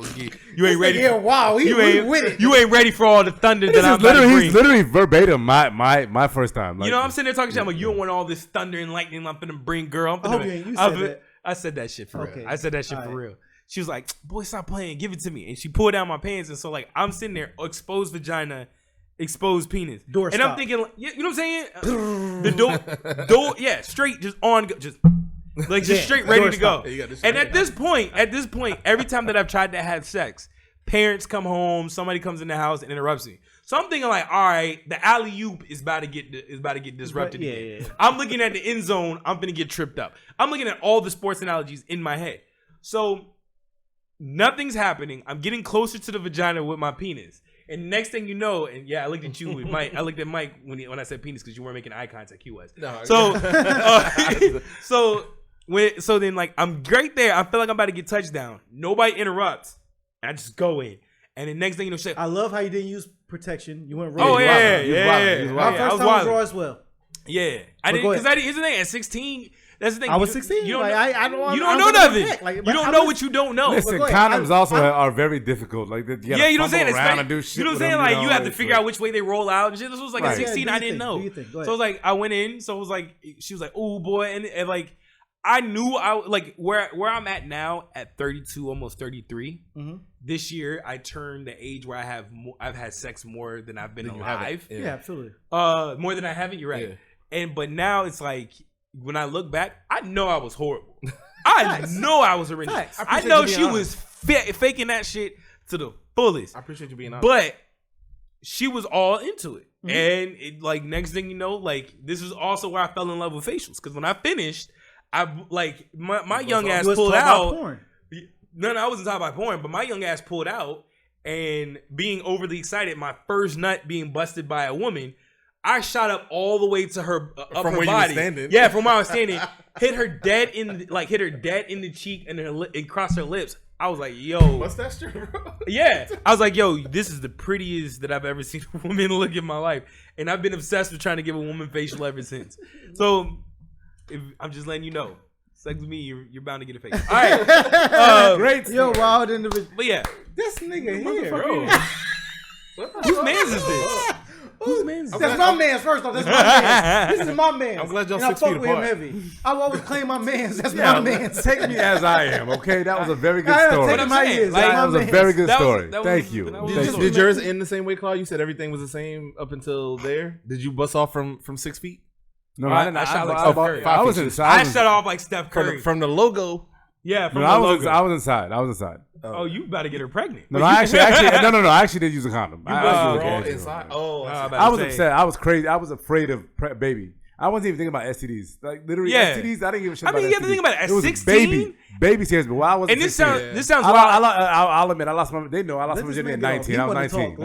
you ain't ready. Yeah, wow. You ain't ready for all the thunder that I'm about to bring. He's literally verbatim my first time. Like, you know, I'm sitting there talking shit. I'm like, you don't want all this thunder and lightning I'm finna bring, girl. I said that shit for real. I said that shit for real. She was like, boy, stop playing. Give it to me. And she pulled down my pants. And so, like, I'm sitting there, exposed vagina, exposed penis. Door and stop. I'm thinking, you know what I'm saying? The door, yeah, straight, just on, just. Like just straight ready to go. And at this point, every time that I've tried to have sex, parents come home, somebody comes in the house and interrupts me. So I'm thinking like, all right, the alley-oop is about to get disrupted again. Yeah. I'm looking at the end zone, I'm gonna get tripped up. I'm looking at all the sports analogies in my head. So nothing's happening. I'm getting closer to the vagina with my penis. And next thing you know, and yeah, I looked at you with Mike. I looked at Mike when I said penis because you weren't making eye contact. He was. No, so then like I'm right there. I feel like I'm about to get touchdown. Nobody interrupts. I just go in, and the next thing you know, shit. I love how you didn't use protection. You went right. Oh yeah. My first time was raw as well. Yeah, I didn't because here's the thing. At 16. That's the thing. I was 16. You don't know nothing. You don't know what you don't know. Listen, condoms also are very difficult. Like you know what I'm saying. Around and do shit. You know what I'm saying? Like you have to figure out which way they roll out and shit. This was like at 16. I didn't know. So it was like I went in. So it was like she was like, "Oh boy," and like I knew I like where I'm at now at 32, almost 33. Mm-hmm. This year I turned the age where I've had sex more than I've been alive. Yeah, absolutely. More than I haven't. You're right. Yeah. But now it's like. When I look back, I know I was horrible. I know I was horrendous. I know she was faking that shit to the fullest. I appreciate you being honest. But she was all into it. Mm-hmm. And it, like next thing you know, like this is also where I fell in love with facials. Because when I finished, I like my young ass pulled out. Porn. No, I wasn't talking about porn, but my young ass pulled out and being overly excited, my first nut being busted by a woman. I shot up all the way to her upper from where body. You were standing. Yeah, from where I was standing. hit her dead in the cheek and crossed her lips. I was like, yo, mustache, bro. Yeah, I was like, yo, this is the prettiest that I've ever seen a woman look in my life, and I've been obsessed with trying to give a woman facial ever since. So, I'm just letting you know, sex with me, you're bound to get a face. All right, great. Yo, wild individual. But yeah, this nigga here, bro. Whose man's is this? Whose man's? That's my man's. First off, that's my man's. This is my man's. I'm glad y'all 6 feet apart. Heavy. I always claim my man's. That's my man's. Take me as I am, okay? That was a very good story. That was a very good story. Thank you. Did yours end the same way, Claude? You said everything was the same up until there. Did you bust off from 6 feet? No, I didn't. I shot like Steph Curry. I was inside. I shut off like Steph Curry. From the logo Yeah, from I was inside. Oh, you about to get her pregnant? No, I actually did use a condom. Inside. I was upset. I was crazy. I was afraid of baby. I wasn't even thinking about STDs. Like literally STDs. I didn't give a shit about STDs. You have to think about it. At 16? Baby scares me. Well, I was. And this sounds wild. I'll admit, I lost my. They know I lost my virginity at 19. I was 19.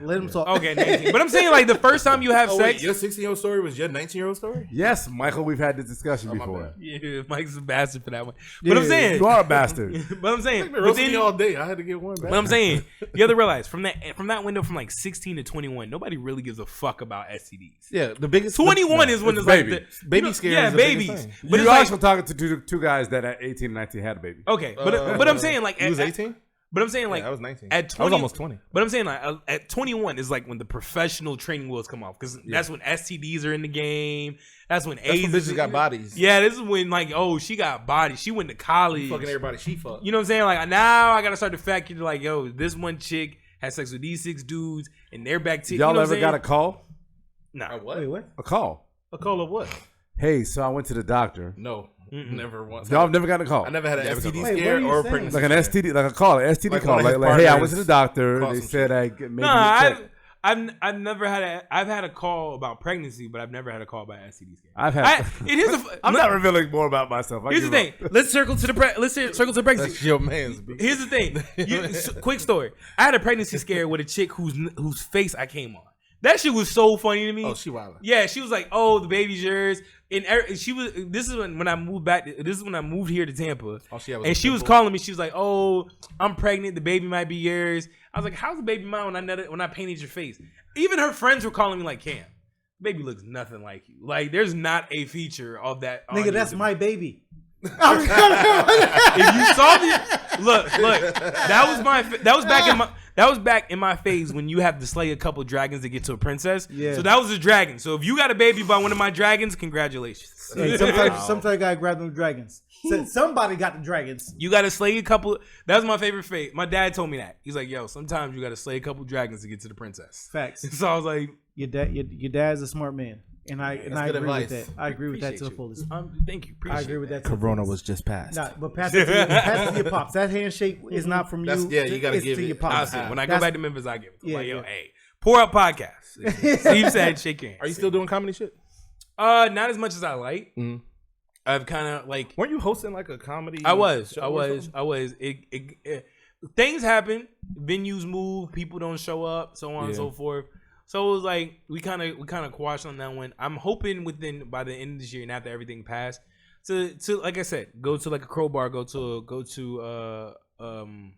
Let him talk. Okay, 19. But I'm saying like the first time you have sex. Wait, your 16-year-old story was your 19-year-old story? Yes, Michael. We've had this discussion before. Yeah, Mike's a bastard for that one. But I'm saying you are a bastard. But I'm saying, but then all day, I had to get one back. But I'm saying you have to realize from that window from like 16 to 21, nobody really gives a fuck about STDs. Yeah, the biggest 21 is when it's like the baby scares. Yeah, babies. But you're also talking to two guys that at 18 and 19 had a baby. Okay, but I'm saying like you was 18. But I'm saying like I was 19. At 20, I was almost 20. But I'm saying like at 21 is like when the professional training wheels come off because that's when STDs are in the game. That's when AIDS. Bitches got bodies. Yeah, this is when like she got bodies. She went to college. Fucking everybody she fucked. You know what I'm saying? Like now I gotta start to factor like this one chick had sex with these 6 dudes and they're back to y'all ever got a call? Nah. Wait, what? A call. A call of what? Hey, so I went to the doctor. No. Never once. Y'all have never gotten a call. I never had an STD scare or a pregnancy. Like an STD, like a call, an STD call. Like hey, I went to the doctor. They said maybe. I've never had I've had a call about pregnancy, but I've never had a call about STD scare. I'm not revealing more about myself. Here's the thing. Let's circle to the pregnancy. That's your man's. Here's the thing. Quick story. I had a pregnancy scare with a chick whose face I came on. That shit was so funny to me. Oh, she wildin'. Yeah, she was like, "Oh, the baby's yours." And she was. This is when I moved back. This is when I moved here to Tampa. And she was calling me. She was like, "Oh, I'm pregnant. The baby might be yours." I was like, "How's the baby mine when I painted your face?" Even her friends were calling me like, "Cam, baby looks nothing like you. Like, there's not a feature of that." Nigga, that's my baby. If you saw me, look, that was back in my phase when you have to slay a couple dragons to get to a princess. Yeah. So that was a dragon. So if you got a baby by one of my dragons, congratulations. Hey, sometimes you gotta grab them dragons. Somebody got the dragons. You gotta slay a couple. That was my favorite fate. My dad told me that. He's like, "Yo, sometimes you gotta slay a couple dragons to get to the princess." Facts. So I was like, "Your dad's a smart man." And I agree with that. I agree with that to the fullest. Thank you. I agree with that. Corona was just passed. Nah, but pass it to your pops. That handshake is not from you. You gotta give it to your pops. When I go back to Memphis, I give it. Yeah, like, yo, hey, pour up podcast. Steve said, shake your hand. Are you still doing comedy shit? Not as much as I like. Mm-hmm. I've kind of like. Weren't you hosting like a comedy? I was. Things happen. Venues move. People don't show up. So on and so forth. So it was like we kind of quashed on that one. I'm hoping by the end of this year and after everything passed to like I said, go to like a Crowbar, go to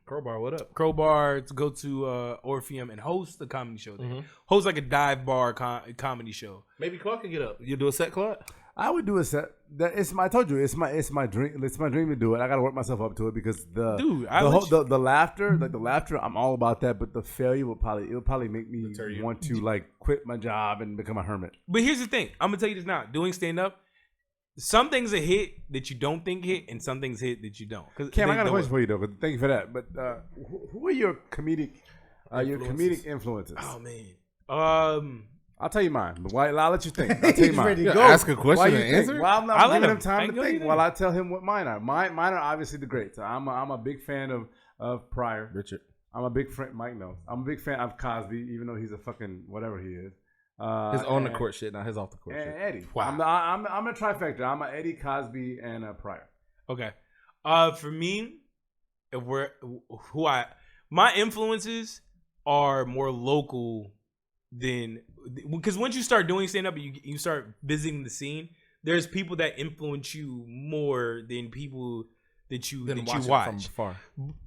Crowbar, what up? Crowbar, to go to Orpheum and host the comedy show there. Mm-hmm. Host like a dive bar comedy show. Maybe Clark can get up. You do a set, Clark? I would do a set. I told you, it's my dream. It's my dream to do it. I got to work myself up to it because the laughter, I'm all about that. But the failure will probably make me want to like quit my job and become a hermit. But here's the thing. I'm gonna tell you this now. Doing stand up, some things are hit that you don't think hit, and some things hit that you don't. Cam, I got a question for you though. Thank you for that. But who are your comedic influences? Oh man. I'll tell you mine, but I'll let you think. I'll tell you mine. Ready to go. Ask a question and answer. Well, I'm not giving him time to think while I tell him what mine are. Mine are obviously the greats. I'm a big fan of Pryor. Richard. I'm a big fan. Mike knows. I'm a big fan of Cosby, even though he's a fucking whatever he is. His on the court shit, not his off the court shit. Eddie. Wow. I'm a trifecta. I'm a Eddie, Cosby, and a Pryor. Okay. For me, my influences are more local than, because once you start doing stand up, you start visiting the scene. There's people that influence you more than people that you watch from far.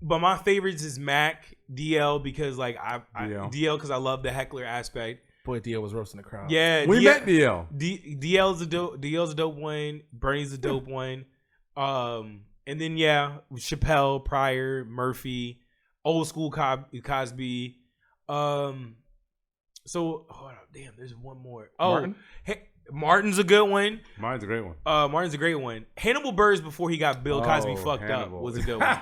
But my favorites is Mac, DL, because like DL because I love the heckler aspect. Boy, DL was roasting the crowd. Yeah, we met DL. DL's a dope one. Bernie's a dope one. And then Chappelle, Pryor, Murphy, old school Cosby. So hold on, damn, there's one more. Oh, Martin's a good one. Martin's a great one. Martin's a great one. Hannibal Buress before he got Bill Cosby fucked up was a good one.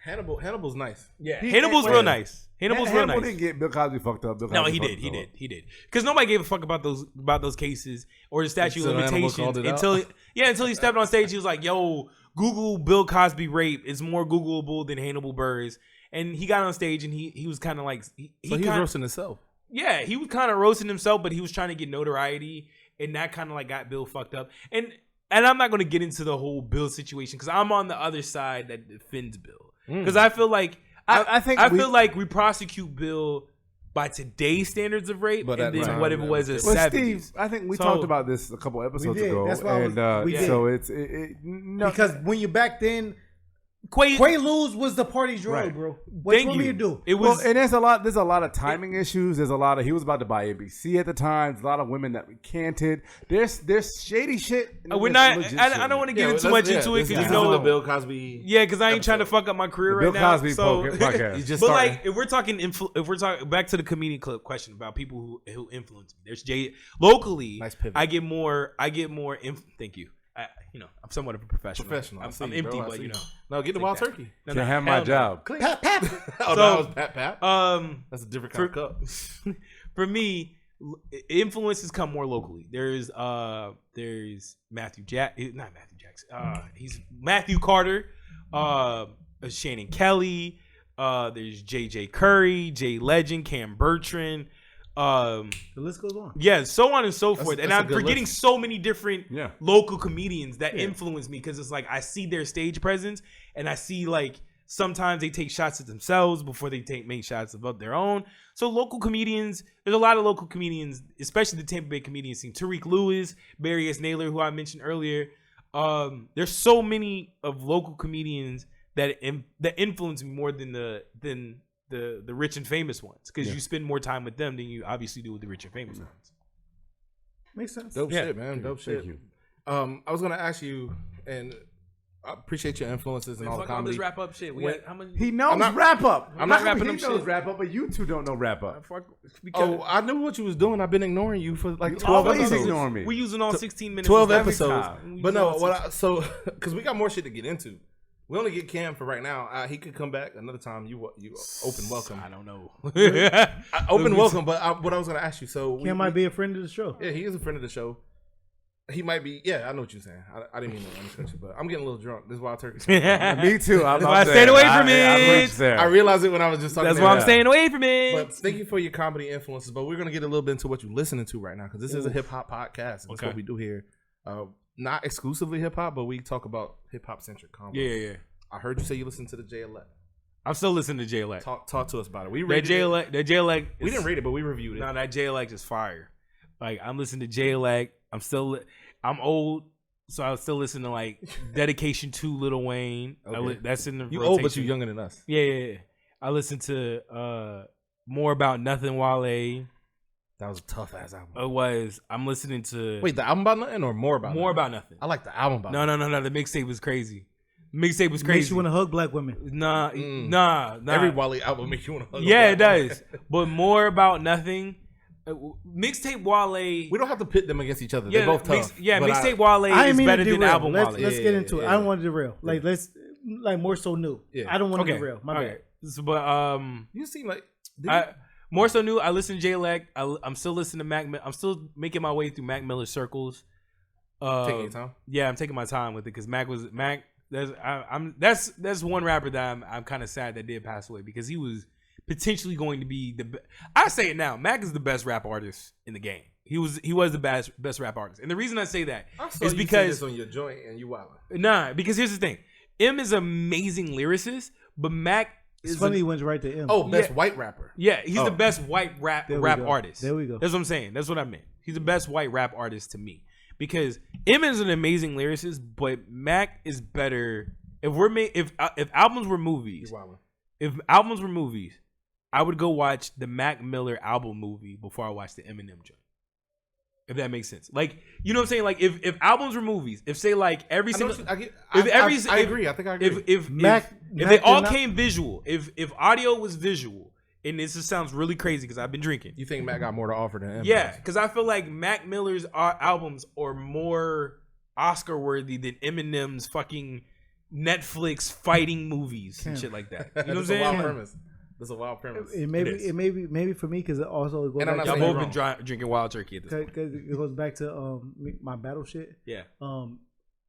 Hannibal's nice. Yeah, Hannibal's real nice. Hannibal didn't get Bill Cosby fucked up. No, he did. Because nobody gave a fuck about those cases or the statute of limitations until he stepped on stage. He was like, "Yo, Google Bill Cosby rape, it's more Googleable than Hannibal Buress. And he got on stage and he was kind of like he was roasting himself. Yeah, he was kind of roasting himself, but he was trying to get notoriety, and that kind of like got Bill fucked up. And I'm not gonna get into the whole Bill situation because I'm on the other side that defends Bill because I feel like I feel like we prosecute Bill by today's standards of rape, and then what it was as 70s. Steve, I think we talked about this a couple episodes ago. That's why we did. So because when you back then, Quaaludes was the party droid, bro. What you want me to do? It was, and there's a lot of timing issues. There's a lot of he was about to buy ABC at the time. There's a lot of women that recanted. There's shady shit. We're not. I don't want to get too much into it because you know the Bill Cosby. Yeah, because I ain't trying to fuck up my career right now. Bill Cosby podcast. But like, if we're talking back to the comedian club question about people who influence me. There's locally. Nice pivot. I get more. Thank you. I'm somewhat of a professional. I'm empty, but No, get the wild turkey. Can't have my job. Pap. Oh, that was pap. That's a different kind of cup. For me, influences come more locally. There's Matthew Jackson. He's Matthew Carter. Shannon Kelly. There's JJ Curry, Jay Legend, Cam Bertrand. The list goes on. Yeah, so on and so forth. And I'm forgetting so many different local comedians that influence me because it's like I see their stage presence and I see like sometimes they take shots at themselves before they make shots of their own. So local comedians, there's a lot of local comedians, especially the Tampa Bay comedian scene. Tariq Lewis, Barry S. Naylor, who I mentioned earlier. There's so many of local comedians that influence me more than the rich and famous ones because you spend more time with them than you obviously do with the rich and famous ones. Makes sense. Dope shit, man. Dope shit. Thank you. I was gonna ask you, and I appreciate your influences and all the comedy. All this wrap up shit. He knows wrap up. I'm not rapping them shit. He knows wrap up, but you two don't know wrap up. I knew what you was doing. I've been ignoring you for like 12 episodes. Ignoring me. We using all 16 minutes. 12 episodes. But no, because we got more shit to get into. We only get Cam for right now. He could come back another time. You open welcome. I don't know. Open welcome. But what I was going to ask you. So Cam might be a friend of the show. Yeah, he is a friend of the show. He might be. Yeah, I know what you're saying. I didn't mean to undercut you, but I'm getting a little drunk. This is Wild Turkey. Me too. That's why I stayed away from it. I realized it when I was just talking. That's why I'm staying away from it. But thank you for your comedy influences. But we're gonna get a little bit into what you're listening to right now because this is a hip hop podcast. That's what we do here. Not exclusively hip hop, but we talk about hip hop centric comedy. Yeah. I heard you say you listened to the J-Elect. I'm still listening to J-Elect. Talk to us about it. That J-Elect. We didn't read it, but we reviewed it. No, that J-Elect is fire. Like I'm listening to J-Elect. I'm old, so I still listen to like Dedication to Lil Wayne. Okay. That's in the you rotation. old, but you younger than us. Yeah. I listen to More About Nothing Wale. That was a tough ass album. It was. I'm listening to. Wait, the album about nothing or More About More About Nothing? I like the album about nothing. No. The mixtape was crazy. Mixtape was crazy. Makes you want to hug black women. Nah. Every Wale album makes you want to hug. Yeah, it does. But More About Nothing. Mixtape Wale. We don't have to pit them against each other. They're both tough. Mixtape Wale is better than album Wale. Let's get into it. I don't want to derail. Let's more so new. Yeah. I don't want to derail. My bad. But you seem like more so new. I listen to J-Elect. I'm still listening to Mac. I'm still making my way through Mac Miller's circles. Taking your time. Yeah, I'm taking my time with it because Mac. That's one rapper that I'm kind of sad that did pass away because he was potentially going to be I say it now. Mac is the best rap artist in the game. He was the best rap artist, and the reason I say that is because on your joint and you wildin'. Nah, because here's the thing. M is an amazing lyricist, but Mac is funny he went right to M. Oh, best white rapper. Yeah, he's the best white rap artist. There we go. That's what I'm saying. That's what I meant. He's the best white rap artist to me because M is an amazing lyricist, but Mac is better. If albums were movies, I would go watch the Mac Miller album movie before I watch the Eminem joint. If that makes sense. Like, you know what I'm saying? Like, if albums were movies, if say like every single, I agree. I think I agree. If they all came visual, if audio was visual, and this just sounds really crazy because I've been drinking. You think Mac got more to offer than Eminem? Yeah, because I feel like Mac Miller's albums are more Oscar worthy than Eminem's fucking Netflix fighting movies and shit like that. You know what I'm saying? That's a wild premise. It maybe for me because it also goes back to y'all both been drinking Wild Turkey at this point. Because it goes back to my battle shit. Yeah.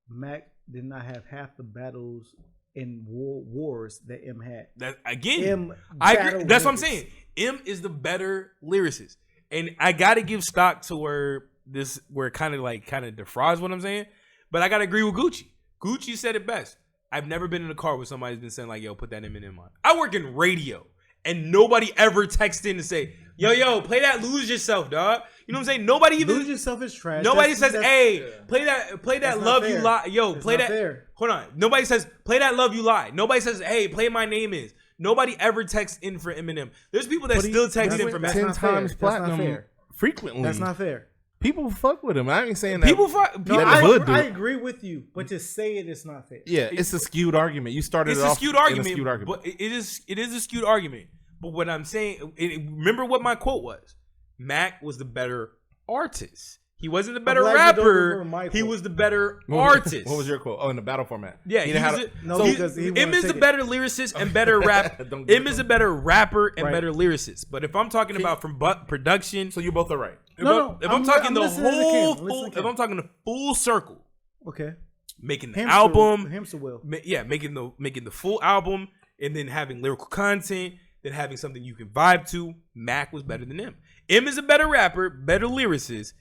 Mac did not have half the battles in wars that M had. That again, I agree. That's what I'm saying. M is the better lyricist, and I gotta give stock to where it kind of defrauds what I'm saying. But I gotta agree with Gucci. Gucci said it best. I've never been in a car where somebody's been saying like, "Yo, put that Eminem on." I work in radio, and nobody ever texts in to say, "Yo, play that Lose Yourself, dog." You know what I'm saying? Nobody even Lose Yourself is trash. Nobody says, "Hey, play that Love You Lie." Yo, play that. Fair. Hold on. Nobody says, "Play that Love You Lie." Nobody says, "Hey, play My Name Is." Nobody ever texts in for Eminem. There's people that still text in for 10 times platinum frequently. That's not fair. People fuck with him. I ain't saying that. People fuck. No, I agree with you, but to say it's not fair. Yeah, it's a skewed argument. You started it's it off a skewed argument, in a skewed argument. But it is a skewed argument. But what I'm saying, remember what my quote was. Mac was the better artist. He wasn't the better rapper. He was the better artist. What was your quote? Oh, in the battle format. Yeah, M is a better lyricist and better rap. M is a better rapper and better lyricist. But if I'm talking about from production, so you both are right. If I'm talking the full circle, okay, making the album, Hamster will. Making the full album, and then having lyrical content, then having something you can vibe to. Mac was better than M. M is a better rapper, better lyricist.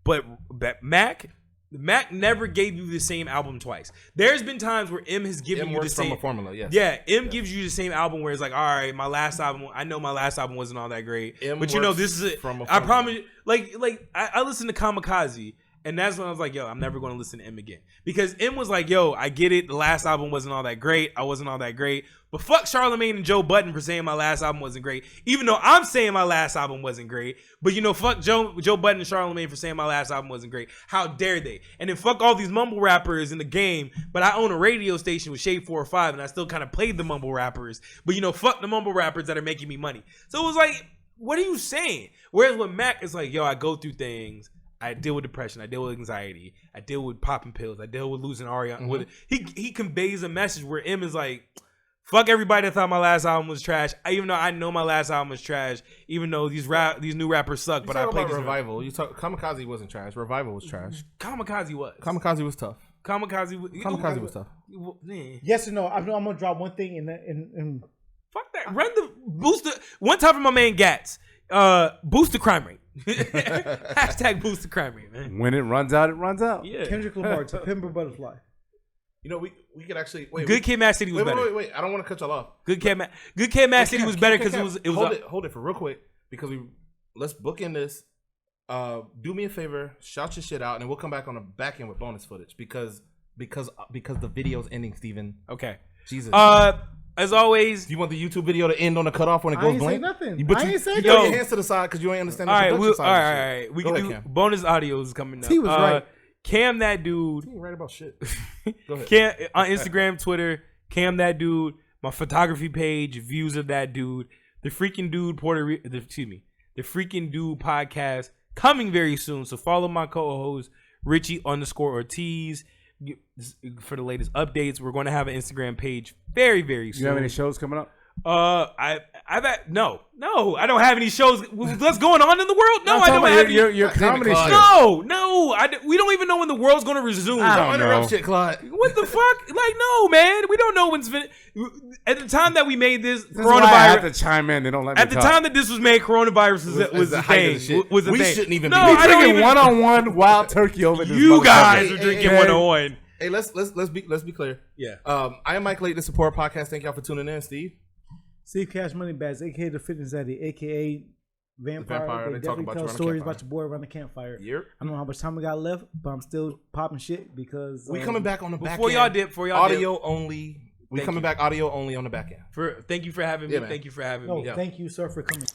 But Mac never gave you the same album twice. There's been times where M has given you the same from a formula. Yes. Yeah, M gives you the same album where it's like, all right, my last album. I know my last album wasn't all that great, but you know this is it. I promise. I listened to Kamikaze, and that's when I was like, yo, I'm never going to listen to M again because M was like, yo, I get it. The last album wasn't all that great. I wasn't all that great. But fuck Charlamagne and Joe Budden for saying my last album wasn't great. Even though I'm saying my last album wasn't great. But fuck Joe Budden and Charlamagne for saying my last album wasn't great. How dare they? And then fuck all these mumble rappers in the game. But I own a radio station with Shade 405 and I still kind of played the mumble rappers. But fuck the mumble rappers that are making me money. So it was like, what are you saying? Whereas with Mac, it's like, yo, I go through things. I deal with depression. I deal with anxiety. I deal with popping pills. I deal with losing Ariana. Mm-hmm. He conveys a message where M is like, fuck everybody that thought my last album was trash. Even though I know my last album was trash. Even though these new rappers suck. But I played this Revival. Kamikaze wasn't trash. Revival was trash. Kamikaze was. Kamikaze was tough. Kamikaze was tough. Yes or no? I'm gonna drop one thing in fuck that. Run the booster. One time for my man Gats. Boost the crime rate. Hashtag boost the crime rate, man. When it runs out, it runs out. Yeah. Kendrick Lamar, To Pimp a Butterfly. We could actually wait. Good Kid, Mad City was better. Wait. I don't want to cut y'all off. Good Kid, Mad City was better because it was. Hold it for real quick because let's book in this. Do me a favor, shout your shit out, and we'll come back on the back end with bonus footage because the video's ending, Steven. Okay. Jesus. As always, do you want the YouTube video to end on the cutoff when it goes blank? I ain't say nothing. You put your hands to the side because you ain't understand the production side. All right. We can do bonus audios coming up. He was right. Cam that dude. He ain't right about shit. Go ahead. Cam on Instagram, Twitter. Cam that dude. My photography page. Views of that dude. The freaking dude The freaking dude podcast coming very soon. So follow my co-host Richie_Ortiz. For the latest updates. We're going to have an Instagram page very, very soon. You have any shows coming up? I've had no, I don't have any shows. What's going on in the world? No, I don't have any. Your comedy show. No, we don't even know when the world's going to resume. Don't interrupt shit, Clyde. What the fuck? Like, no, man, we don't know when's been. At the time that we made this coronavirus, I have to chime in. They don't let me At the time that this was made, coronavirus was the thing. We shouldn't even. No, I don't even one-on-one wild turkey over this. You guys are drinking one-on-one. Hey, let's be clear. Yeah. I am Mike Late, the Support Podcast. Thank y'all for tuning in, Steve Cash Money Bags, aka the Fitness Daddy, aka Vampire. They definitely tell stories about your boy around the campfire. Yep. I don't know how much time we got left, but I'm still popping shit because we coming back on the back end. Before y'all audio only. We coming back audio only on the back end. Thank you for having me. Thank you for having me. Thank you, sir, for coming.